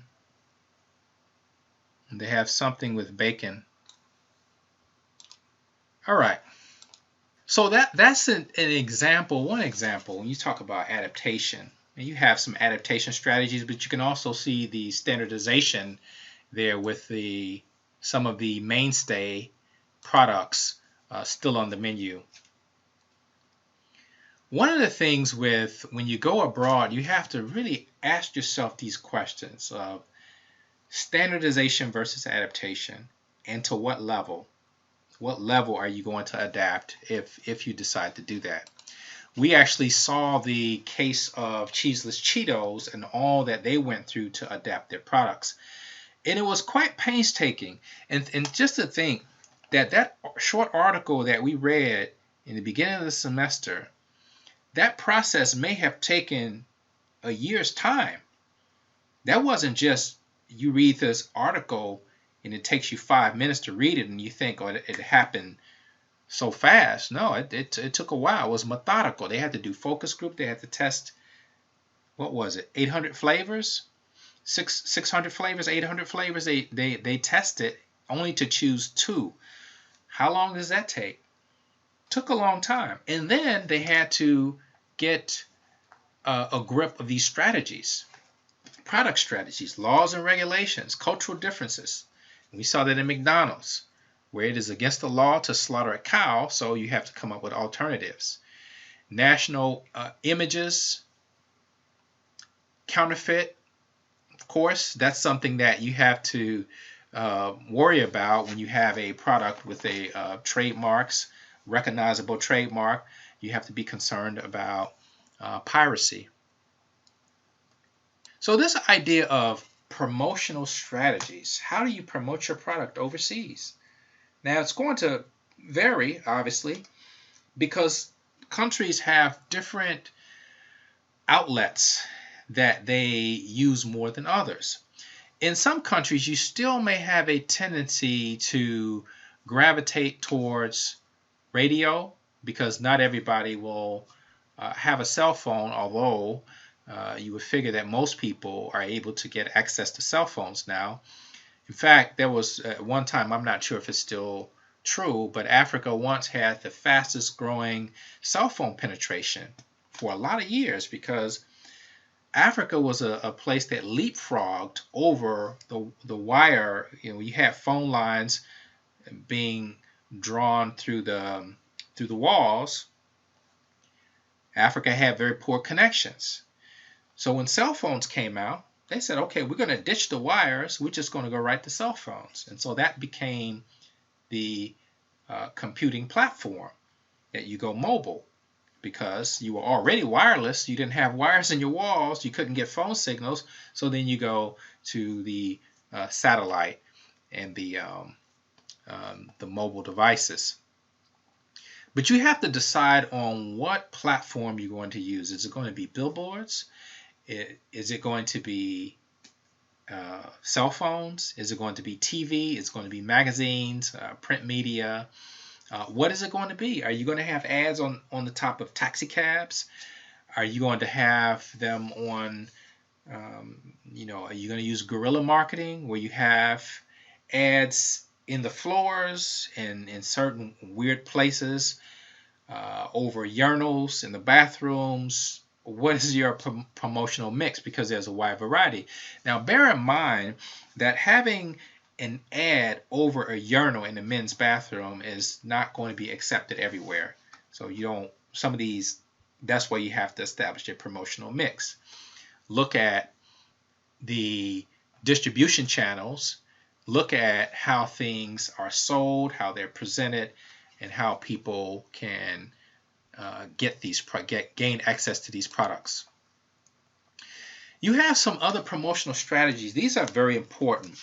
Speaker 1: And they have something with bacon. All right. So that's an example, one example when you talk about adaptation. And you have some adaptation strategies, but you can also see the standardization there with some of the mainstay products still on the menu. One of the things when you go abroad, you have to really ask yourself these questions of standardization versus adaptation, and to what level. What level are you going to adapt if you decide to do that? We actually saw the case of Cheeseless Cheetos and all that they went through to adapt their products. And it was quite painstaking. And just to think that short article that we read in the beginning of the semester, that process may have taken a year's time. That wasn't just you read this article and it takes you 5 minutes to read it and you think, oh, it happened so fast. No, it took a while. It was methodical. They had to do focus group. They had to test, what was it, 800 flavors? 600 flavors, 800 flavors. They tested only to choose 2. How long does that take? Took a long time. And then they had to get a grip of these strategies, product strategies, laws and regulations, cultural differences. We saw that in McDonald's, where it is against the law to slaughter a cow, so you have to come up with alternatives. National images, counterfeit, of course, that's something that you have to worry about when you have a product with a trademarks, recognizable trademark. You have to be concerned about piracy. So this idea of promotional strategies, how do you promote your product overseas? Now it's going to vary, obviously, because countries have different outlets that they use more than others. In some countries, you still may have a tendency to gravitate towards radio, because not everybody will have a cell phone, although you would figure that most people are able to get access to cell phones now. In fact, there was one time, I'm not sure if it's still true, but Africa once had the fastest growing cell phone penetration for a lot of years, because Africa was a place that leapfrogged over the wire. You had phone lines being drawn through the walls. Africa had very poor connections. So when cell phones came out, they said, okay, we're going to ditch the wires. We're just going to go right to cell phones. And so that became the computing platform, that you go mobile, because you were already wireless. You didn't have wires in your walls. You couldn't get phone signals. So then you go to the satellite and the mobile devices. But you have to decide on what platform you're going to use. Is it going to be billboards? Is it going to be cell phones? Is it going to be TV? Is it going to be magazines, print media? What is it going to be? Are you going to have ads on the top of taxi cabs? Are you going to have them on, are you going to use guerrilla marketing, where you have ads in the floors and in certain weird places, over urinals in the bathrooms? What is your promotional mix? Because there's a wide variety. Now, bear in mind that having an ad over a urinal in a men's bathroom is not going to be accepted everywhere. So some of these, that's where you have to establish your promotional mix. Look at the distribution channels. Look at how things are sold, how they're presented, and how people can gain access to these products. You have some other promotional strategies. These are very important.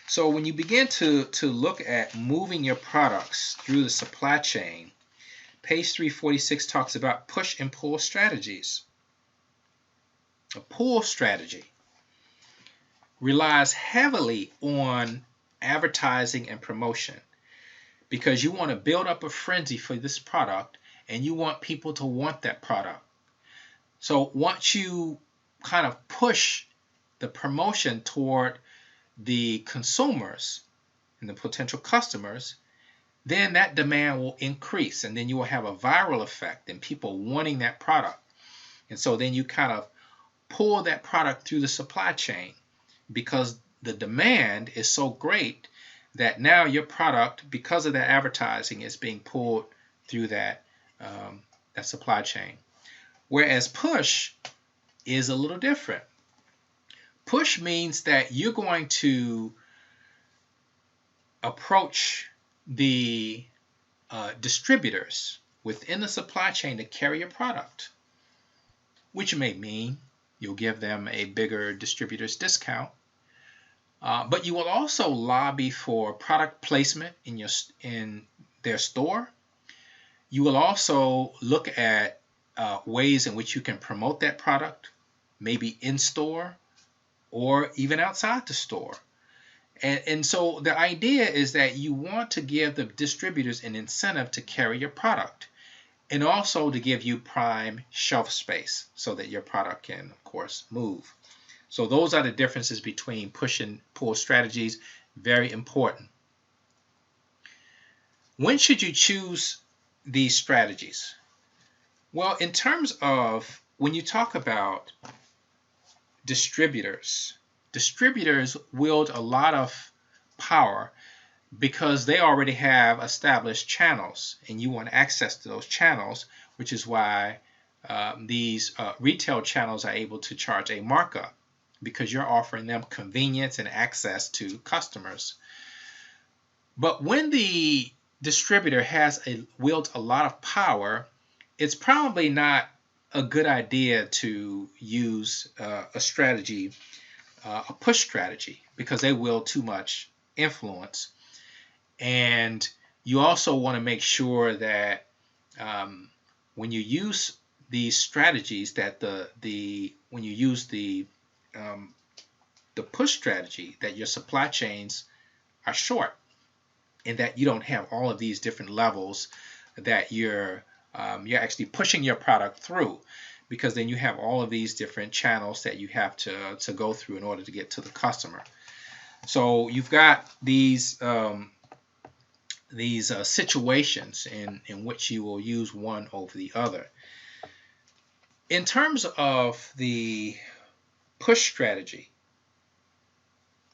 Speaker 1: So when you begin to look at moving your products through the supply chain, page 346 talks about push and pull strategies. A pull strategy relies heavily on advertising and promotion, because you want to build up a frenzy for this product and you want people to want that product. So once you kind of push the promotion toward the consumers and the potential customers, then that demand will increase, and then you will have a viral effect and people wanting that product. And so then you kind of pull that product through the supply chain, because the demand is so great that now your product, because of that advertising, is being pulled through that supply chain. Whereas push is a little different. Push means that you're going to approach the distributors within the supply chain to carry your product, which may mean you'll give them a bigger distributor's discount. But you will also lobby for product placement in their store. You will also look at ways in which you can promote that product, maybe in store or even outside the store. And so the idea is that you want to give the distributors an incentive to carry your product, and also to give you prime shelf space so that your product can, of course, move. So those are the differences between push and pull strategies. Very important. When should you choose these strategies? Well, in terms of when you talk about distributors wield a lot of power because they already have established channels, and you want access to those channels, which is why these retail channels are able to charge a markup, because you're offering them convenience and access to customers. But when the distributor wields a lot of power, it's probably not a good idea to use a strategy, a push strategy, because they wield too much influence. And you also want to make sure that when you use these strategies, that when you use the push strategy, that your supply chains are short, and that you don't have all of these different levels that you're actually pushing your product through, because then you have all of these different channels that you have to go through in order to get to the customer. So you've got these situations in which you will use one over the other. In terms of the push strategy,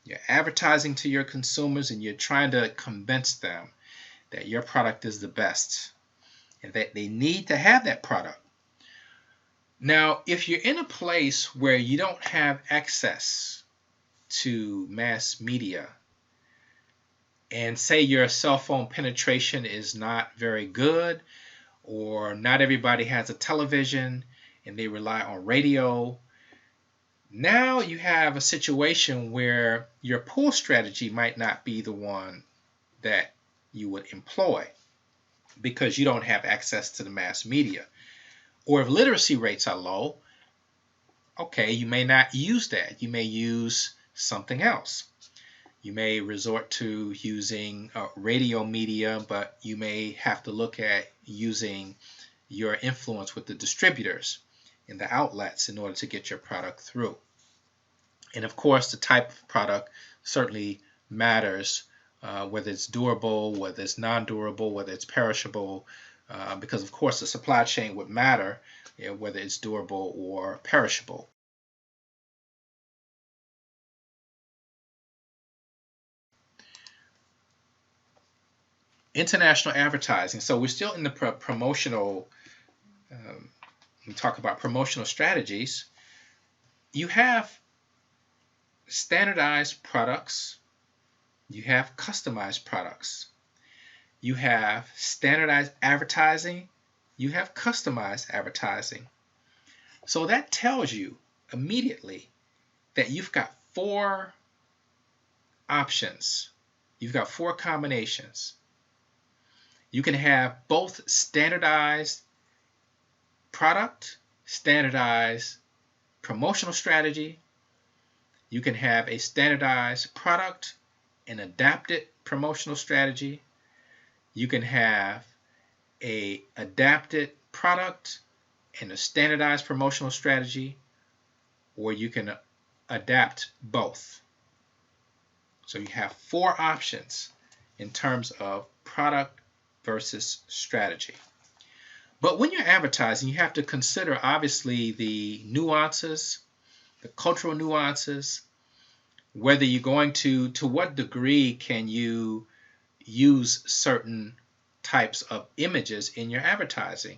Speaker 1: you're advertising to your consumers and you're trying to convince them that your product is the best and that they need to have that product. Now, if you're in a place where you don't have access to mass media, and say your cell phone penetration is not very good, or not everybody has a television and they rely on radio, now you have a situation where your pull strategy might not be the one that you would employ, because you don't have access to the mass media. Or if literacy rates are low, okay, you may not use that. You may use something else. You may resort to using radio media, but you may have to look at using your influence with the distributors and the outlets in order to get your product through. And of course, the type of product certainly matters, whether it's durable, whether it's non-durable, whether it's perishable, because of course the supply chain would matter, whether it's durable or perishable. International advertising. So we're still in the promotional, we talk about promotional strategies. You have standardized products, you have customized products, you have standardized advertising, you have customized advertising. So that tells you immediately that you've got 4 options, you've got 4 combinations. You can have both standardized product, standardized promotional strategy. You can have a standardized product and adapted promotional strategy. You can have an adapted product and a standardized promotional strategy, or you can adapt both. So you have 4 options in terms of product versus strategy. But when you're advertising, you have to consider obviously the nuances, the cultural nuances, whether you're going to what degree can you use certain types of images in your advertising,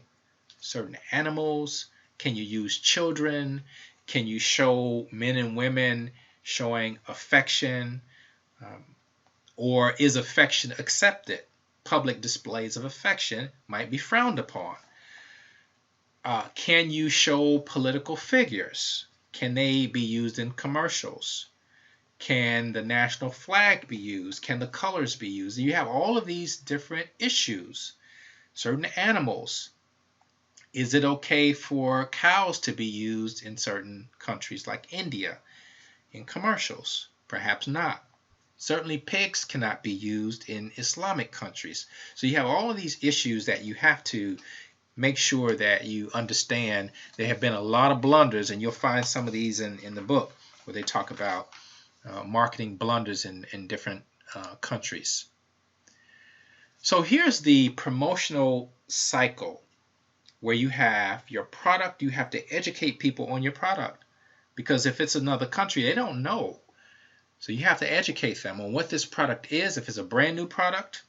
Speaker 1: certain animals, can you use children, can you show men and women showing affection, or is affection accepted? Public displays of affection might be frowned upon. Can you show political figures? Can they be used in commercials? Can the national flag be used? Can the colors be used? You have all of these different issues. Certain animals. Is it okay for cows to be used in certain countries like India in commercials? Perhaps not. Certainly pigs cannot be used in Islamic countries. So you have all of these issues that you have to make sure that you understand. There have been a lot of blunders, and you'll find some of these in the book where they talk about marketing blunders in different countries. So here's the promotional cycle where you have your product, you have to educate people on your product. Because if it's another country, they don't know. So you have to educate them on what this product is, if it's a brand new product.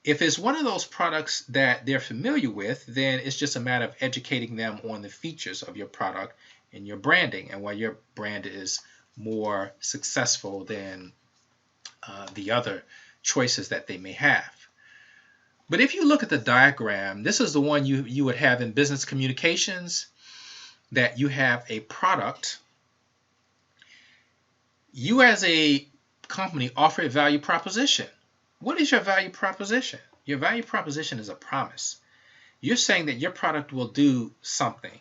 Speaker 1: If it's one of those products that they're familiar with, then it's just a matter of educating them on the features of your product and your branding and why your brand is more successful than the other choices that they may have. But if you look at the diagram, this is the one you would have in business communications, that you have a product. You as a company offer a value proposition. What is your value proposition? Your value proposition is a promise. You're saying that your product will do something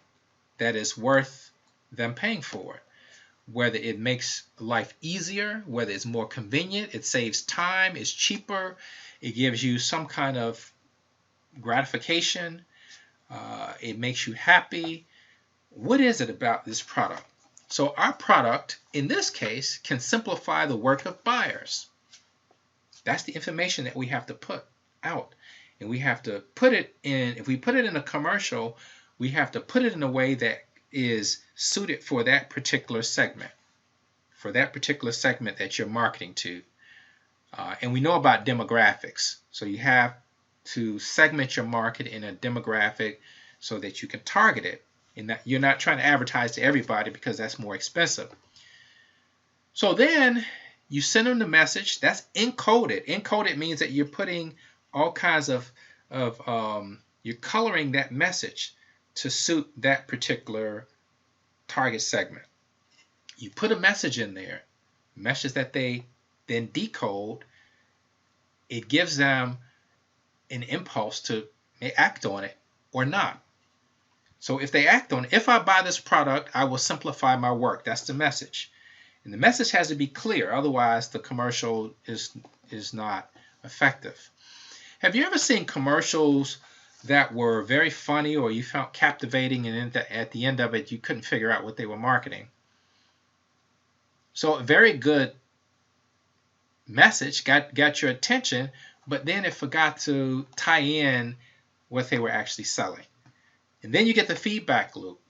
Speaker 1: that is worth them paying for it. Whether it makes life easier, whether it's more convenient, it saves time, it's cheaper, it gives you some kind of gratification, it makes you happy. What is it about this product? So our product, in this case, can simplify the work of buyers. That's the information that we have to put out. And we have to put it in, if we put it in a commercial, we have to put it in a way that is suited for that particular segment, that you're marketing to. And we know about demographics. So you have to segment your market in a demographic so that you can target it. And that you're not trying to advertise to everybody because that's more expensive. So then you send them the message. That's encoded. Encoded means that you're putting all kinds of you're coloring that message to suit that particular target segment. You put a message in there, a message that they then decode. It gives them an impulse to act on it or not. So if they act on it, if I buy this product, I will simplify my work. That's the message. And the message has to be clear. Otherwise, the commercial is not effective. Have you ever seen commercials that were very funny or you found captivating, and at the end of it, you couldn't figure out what they were marketing? So a very good message got your attention, but then it forgot to tie in what they were actually selling. And then you get the feedback loop.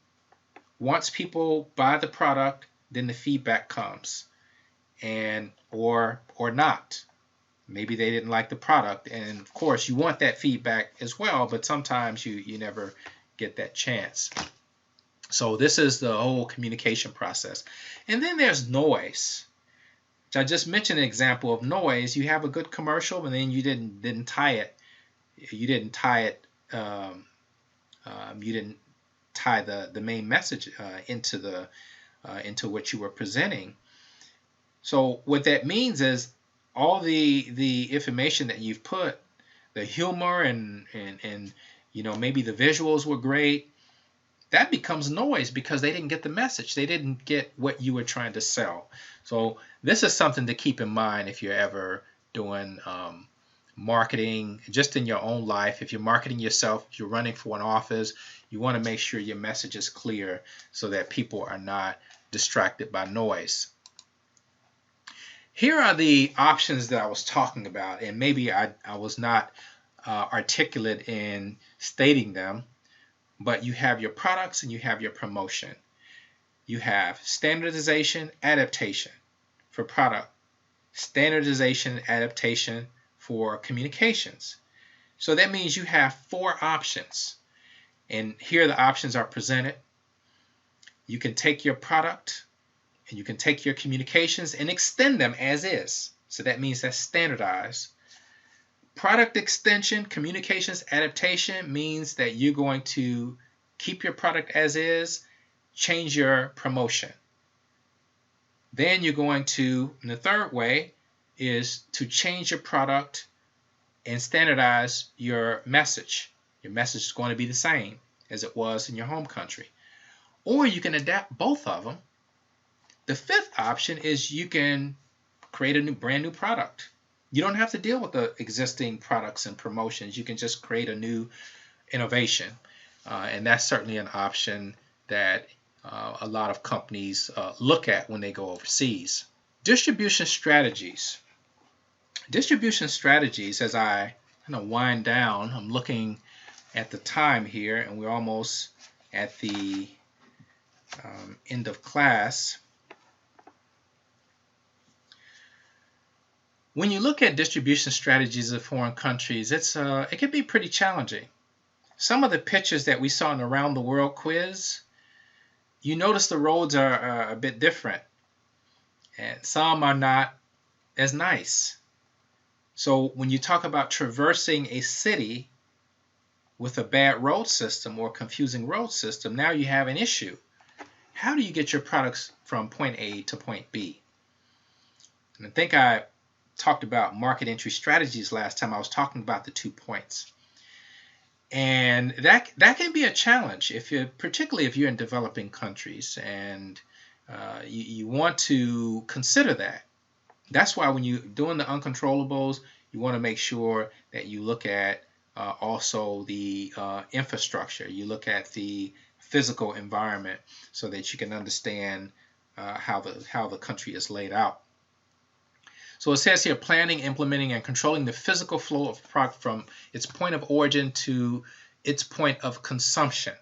Speaker 1: Once people buy the product, then the feedback comes, and or not. Maybe they didn't like the product, and of course you want that feedback as well, but sometimes you never get that chance. So this is the whole communication process. And then there's noise. I just mentioned an example of noise. You have a good commercial, and then you didn't tie it. You didn't tie the main message into what you were presenting. So what that means is all the information that you've put, the humor and maybe the visuals were great, that becomes noise because they didn't get the message. They didn't get what you were trying to sell. So this is something to keep in mind if you're ever doing marketing just in your own life. If you're marketing yourself, if you're running for an office, you want to make sure your message is clear so that people are not distracted by noise. Here are the options that I was talking about, and maybe I was not articulate in stating them, but you have your products and you have your promotion. You have standardization, adaptation for product, standardization, adaptation for communications. So that means you have 4 options, and here the options are presented. You can take your product and you can take your communications and extend them as is. So that means that's standardized. Product extension, communications adaptation means that you're going to keep your product as is, change your promotion. Then you're going to, and the third way is to change your product and standardize your message. Your message is going to be the same as it was in your home country. Or you can adapt both of them. The 5th option is you can create a brand new product. You don't have to deal with the existing products and promotions. You can just create a new innovation. And that's certainly an option that a lot of companies look at when they go overseas. Distribution strategies. Distribution strategies, as I kind of wind down, I'm looking at the time here, and we're almost at the end of class. When you look at distribution strategies of foreign countries, it can be pretty challenging. Some of the pictures that we saw in the Around the World quiz, you notice the roads are a bit different, and some are not as nice. So when you talk about traversing a city with a bad road system or confusing road system, now you have an issue. How do you get your products from point A to point B? And I think I talked about market entry strategies last time. I was talking about the 2 points. And that can be a challenge, particularly if you're in developing countries, and you want to consider that. That's why when you're doing the uncontrollables, you want to make sure that you look at also the infrastructure. You look at the physical environment so that you can understand how the country is laid out. So it says here, planning, implementing, and controlling the physical flow of product from its point of origin to its point of consumption.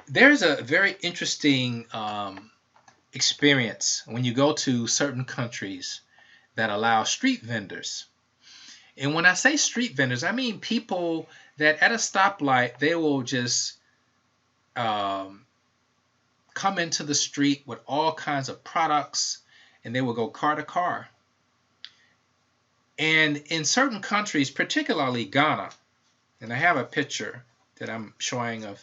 Speaker 1: There's a very interesting experience when you go to certain countries that allow street vendors. And when I say street vendors, I mean people that at a stoplight, they will just come into the street with all kinds of products, and they will go car to car. And in certain countries, particularly Ghana, and I have a picture that I'm showing of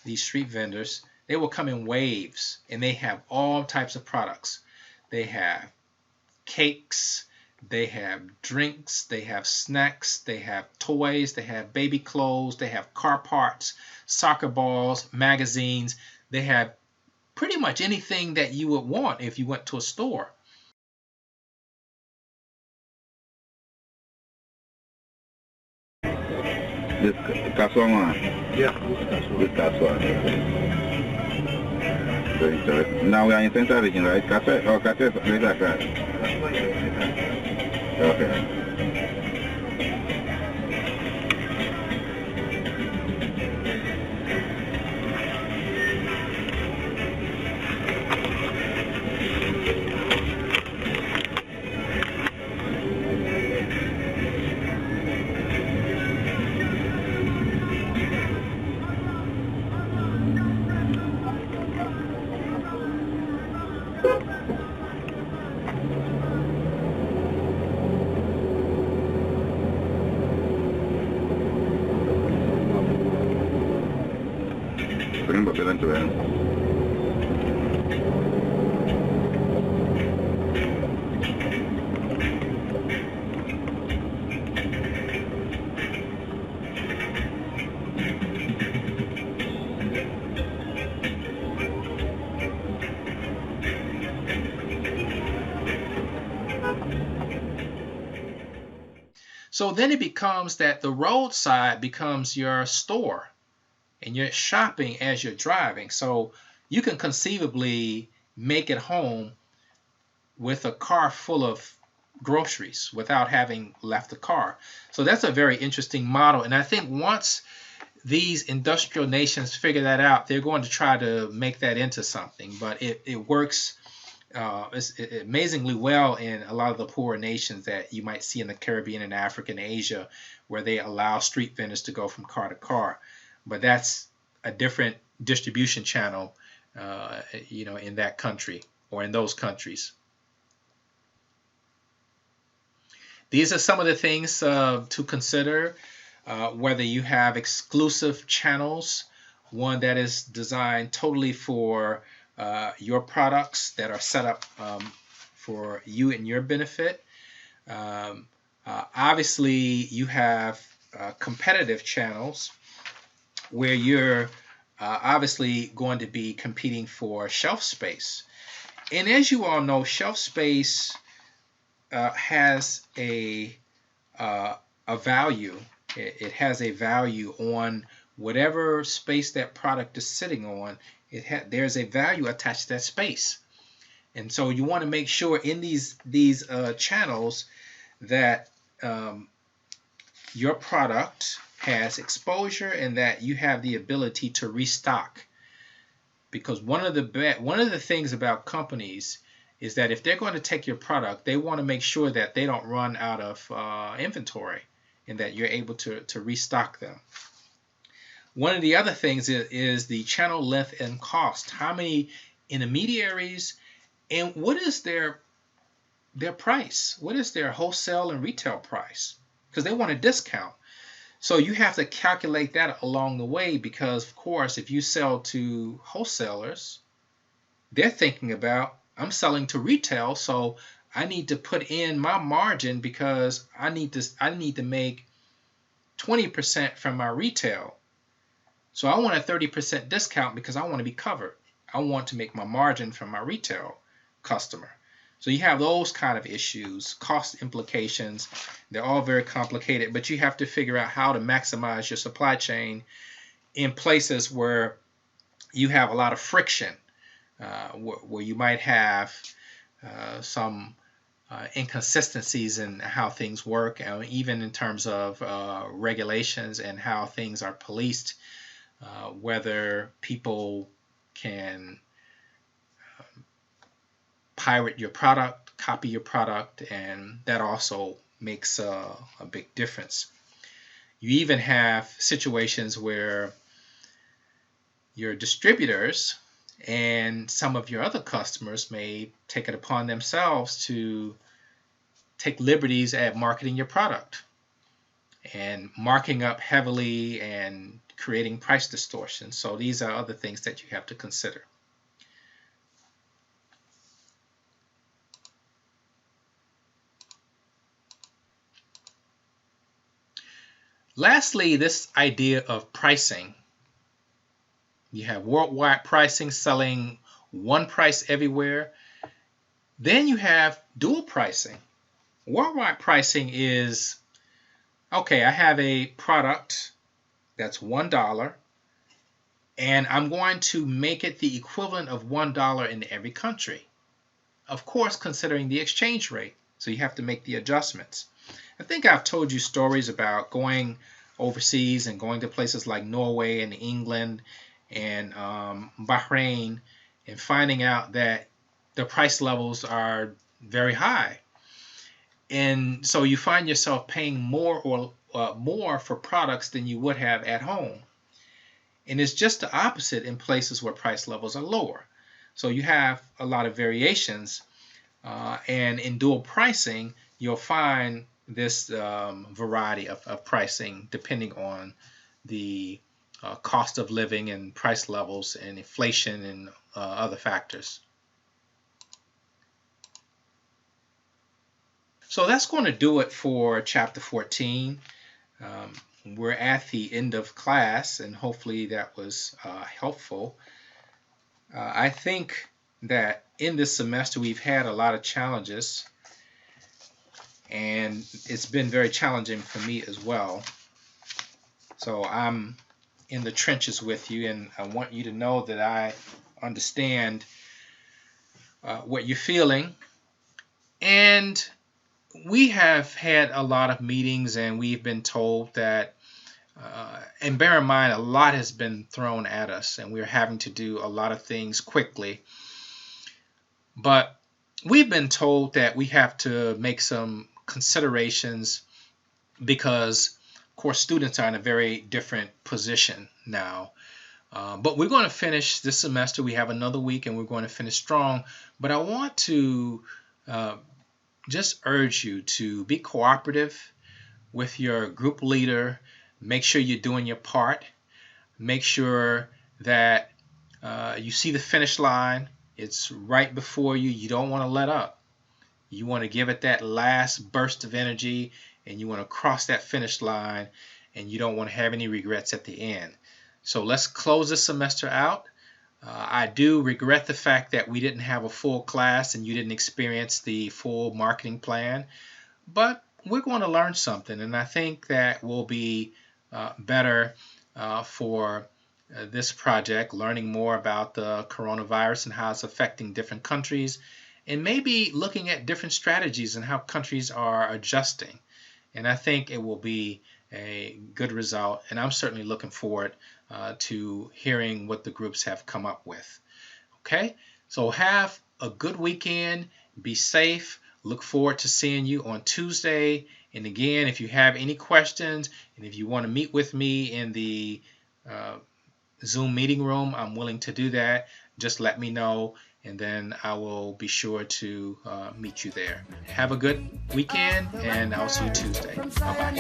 Speaker 1: these street vendors, they will come in waves, and they have all types of products. They have cakes, they have drinks, they have snacks, they have toys, they have baby clothes, they have car parts, soccer balls, magazines. They have pretty much anything that you would want if you went to a store.
Speaker 4: This Kaswan?
Speaker 3: Yeah,
Speaker 4: This Kaswan. Very good. Now we are in Central Region, right? Cafe? Oh, Cafe, where's that guy? Okay.
Speaker 1: So then it becomes that the roadside becomes your store, and you're shopping as you're driving. So you can conceivably make it home with a car full of groceries without having left the car. So that's a very interesting model. And I think once these industrial nations figure that out, they're going to try to make that into something. But it works amazingly well in a lot of the poorer nations that you might see in the Caribbean and Africa and Asia, where they allow street vendors to go from car to car. But that's a different distribution channel, in that country or in those countries. These are some of the things to consider, whether you have exclusive channels, one that is designed totally for your products that are set up for you and your benefit. Obviously, you have competitive channels where you're obviously going to be competing for shelf space. And as you all know, shelf space has a value. It has a value on whatever space that product is sitting on. There's a value attached to that space, and so you want to make sure in these channels that your product has exposure and that you have the ability to restock. Because one of the things about companies is that if they're going to take your product, they want to make sure that they don't run out of inventory and that you're able to restock them. One of the other things is the channel length and cost. How many intermediaries, and what is their price? What is their wholesale and retail price? Because they want a discount. So you have to calculate that along the way, because of course if you sell to wholesalers, they're thinking about, I'm selling to retail, so I need to put in my margin because I need to make 20% from my retail. So I want a 30% discount because I want to be covered. I want to make my margin from my retail customer. So you have those kind of issues, cost implications. They're all very complicated, but you have to figure out how to maximize your supply chain in places where you have a lot of friction, where you might have some inconsistencies in how things work, even in terms of regulations and how things are policed, whether people can pirate your product, copy your product, and that also makes a big difference. You even have situations where your distributors and some of your other customers may take it upon themselves to take liberties at marketing your product and marking up heavily and creating price distortion. So these are other things that you have to consider. Lastly, this idea of pricing. You have worldwide pricing, selling one price everywhere. Then you have dual pricing. Worldwide pricing is, okay, I have a product that's $1, and I'm going to make it the equivalent of $1 in every country. Of course, considering the exchange rate. So you have to make the adjustments. I think I've told you stories about going overseas and going to places like Norway and England and Bahrain and finding out that the price levels are very high. And so you find yourself paying more for products than you would have at home. And it's just the opposite in places where price levels are lower. So you have a lot of variations. And in dual pricing, you'll find this variety of pricing depending on the cost of living and price levels and inflation and other factors. So that's going to do it for chapter 14. We're at the end of class, and hopefully that was helpful. I think that in this semester we've had a lot of challenges, and it's been very challenging for me as well. So I'm in the trenches with you, and I want you to know that I understand what you're feeling. And we have had a lot of meetings, and we've been told that, and bear in mind, a lot has been thrown at us, and we're having to do a lot of things quickly. But we've been told that we have to make some considerations because, of course, students are in a very different position now. But we're going to finish this semester. We have another week, and we're going to finish strong. But I want to just urge you to be cooperative with your group leader. Make sure you're doing your part. Make sure that you see the finish line. It's right before you. You don't want to let up. You want to give it that last burst of energy, and you want to cross that finish line, and you don't want to have any regrets at the end. So let's close this semester out. I do regret the fact that we didn't have a full class and you didn't experience the full marketing plan, but we're going to learn something, and I think that will be better for this project, learning more about the coronavirus and how it's affecting different countries, and maybe looking at different strategies and how countries are adjusting. And I think it will be a good result, and I'm certainly looking forward to hearing what the groups have come up with. Okay, so have a good weekend. Be safe. Look forward to seeing you on Tuesday. And again, if you have any questions and if you want to meet with me in the Zoom meeting room, I'm willing to do that. Just let me know, and then I will be sure to meet you there. Have a good weekend, and I'll see you Tuesday. Bye-bye.